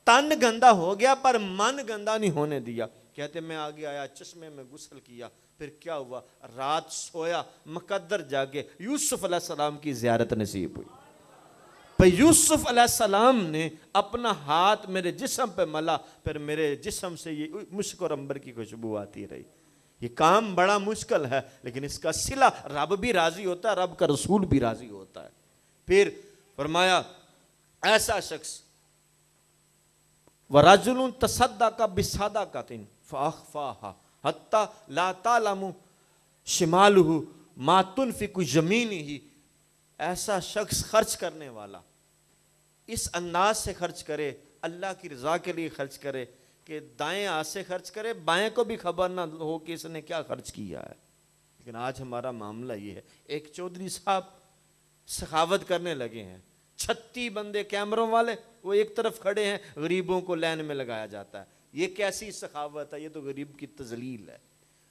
تن گندا ہو گیا پر من گندا نہیں ہونے دیا. کہتے میں آگے آیا, چشمے میں غسل کیا, پھر کیا ہوا, رات سویا, مقدر جاگے, یوسف علیہ السلام کی زیارت نصیب ہوئی. پھر یوسف علیہ السلام نے اپنا ہاتھ میرے جسم پہ ملا, پھر میرے جسم سے یہ مشک اور عنبر کی خوشبو آتی رہی. یہ کام بڑا مشکل ہے لیکن اس کا صلہ رب بھی راضی ہوتا ہے, رب کا رسول بھی راضی ہوتا ہے. پھر فرمایا ایسا شخص وَرَجُلٌ تَصَدَّقَ بِصَدَقَةٍ فَأَخْفَاهَا حَتَّى لَا تَعْلَمُ شِمَالُهُ مَا تُنْفِقُ يَمِينُهُ. ایسا شخص خرچ کرنے والا اس انداز سے خرچ کرے, اللہ کی رضا کے لیے خرچ کرے کہ دائیں ہاتھ سے خرچ کرے, بائیں کو بھی خبر نہ ہو کہ اس نے کیا خرچ کیا ہے. لیکن آج ہمارا معاملہ یہ ہے, ایک چودھری صاحب سخاوت کرنے لگے ہیں, 36 بندے کیمروں والے وہ ایک طرف کھڑے ہیں, غریبوں کو لائن میں لگایا جاتا ہے. یہ کیسی سخاوت ہے؟ یہ تو غریب کی تذلیل ہے.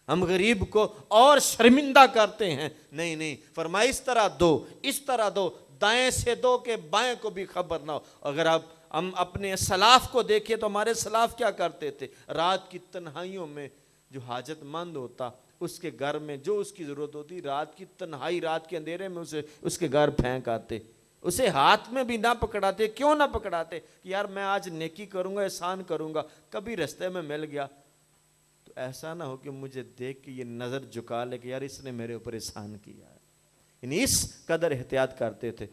ہم غریب کو اور شرمندہ کرتے ہیں. نہیں نہیں, فرمایا اس طرح دو, اس طرح دو, دائیں سے دو کہ بائیں کو بھی خبر نہ ہو. اگر آپ ہم اپنے سلاف کو دیکھیں تو ہمارے سلاف کیا کرتے تھے؟ رات کی تنہائیوں میں جو حاجت مند ہوتا اس کے گھر میں جو اس کی ضرورت ہوتی, رات کی تنہائی, رات کے اندھیرے میں اسے اس کے گھر پھینک آتے, اسے ہاتھ میں بھی نہ پکڑاتے. کیوں نہ پکڑاتے؟ کہ یار میں آج نیکی کروں گا, احسان کروں گا, کبھی رستے میں مل گیا تو ایسا نہ ہو کہ مجھے دیکھ کے یہ نظر جھکا لے کہ یار اس نے میرے اوپر احسان کیا ہے. یعنی اس قدر احتیاط کرتے تھے.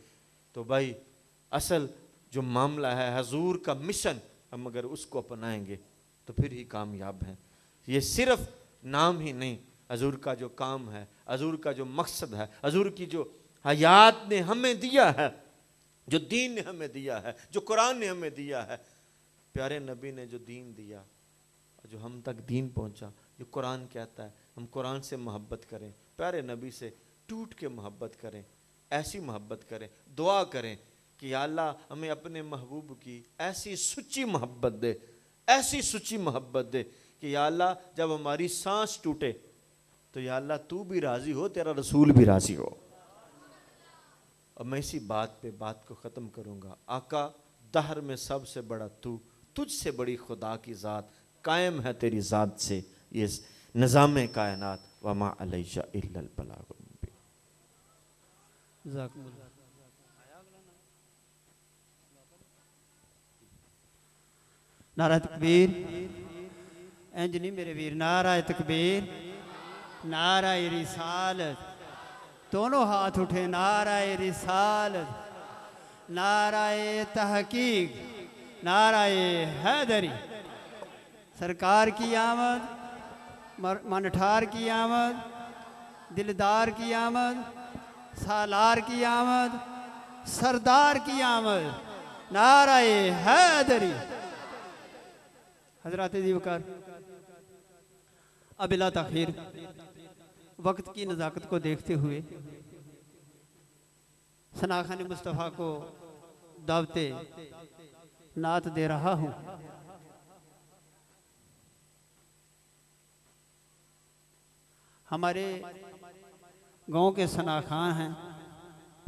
تو بھائی اصل جو معاملہ ہے حضور کا مشن, ہم اگر اس کو اپنائیں گے تو پھر ہی کامیاب ہیں. یہ صرف نام ہی نہیں, حضور کا جو کام ہے, حضور کا جو مقصد ہے, حضور کی جو حیات نے ہمیں دیا ہے, جو دین نے ہمیں دیا ہے, جو قرآن نے ہمیں دیا ہے, پیارے نبی نے جو دین دیا, جو ہم تک دین پہنچا، جو قرآن کہتا ہے ہم قرآن سے محبت کریں، پیارے نبی سے ٹوٹ کے محبت کریں، ایسی محبت کریں، دعا کریں کہ یا اللہ ہمیں اپنے محبوب کی ایسی سچی محبت دے، ایسی سچی محبت دے کہ یا اللہ جب ہماری سانس ٹوٹے تو یا اللہ تو بھی راضی ہو، تیرا رسول بھی راضی ہو۔ اور میں اسی بات پہ بات کو ختم کروں گا۔ آقا دہر میں سب سے بڑا تو، تجھ سے بڑی خدا کی ذات، قائم ہے تیری ذات سے یہ نظام کائنات، وما علیہ الا البلاغ المبین۔ جزاکم اللہ۔ نعرہ تکبیر، انج نہیں میرے ویر، نعرہ تکبیر، نعرہ رسالت، دونوں ہاتھ اٹھے، نعرہ رسالت، نعرہ تحقیق، نعرہ حیدری، سرکار کی آمد، منٹھار کی آمد، دلدار کی آمد، سالار کی آمد، سردار کی آمد، نعرہ حیدری۔ حضرات دیوکار، اب بلا تاخیر وقت کی نزاکت کو دیکھتے ہوئے ثنا خان مصطفیٰ کو دعوت نعت دے رہا ہوں۔ ہمارے گاؤں کے ثنا خان ہیں،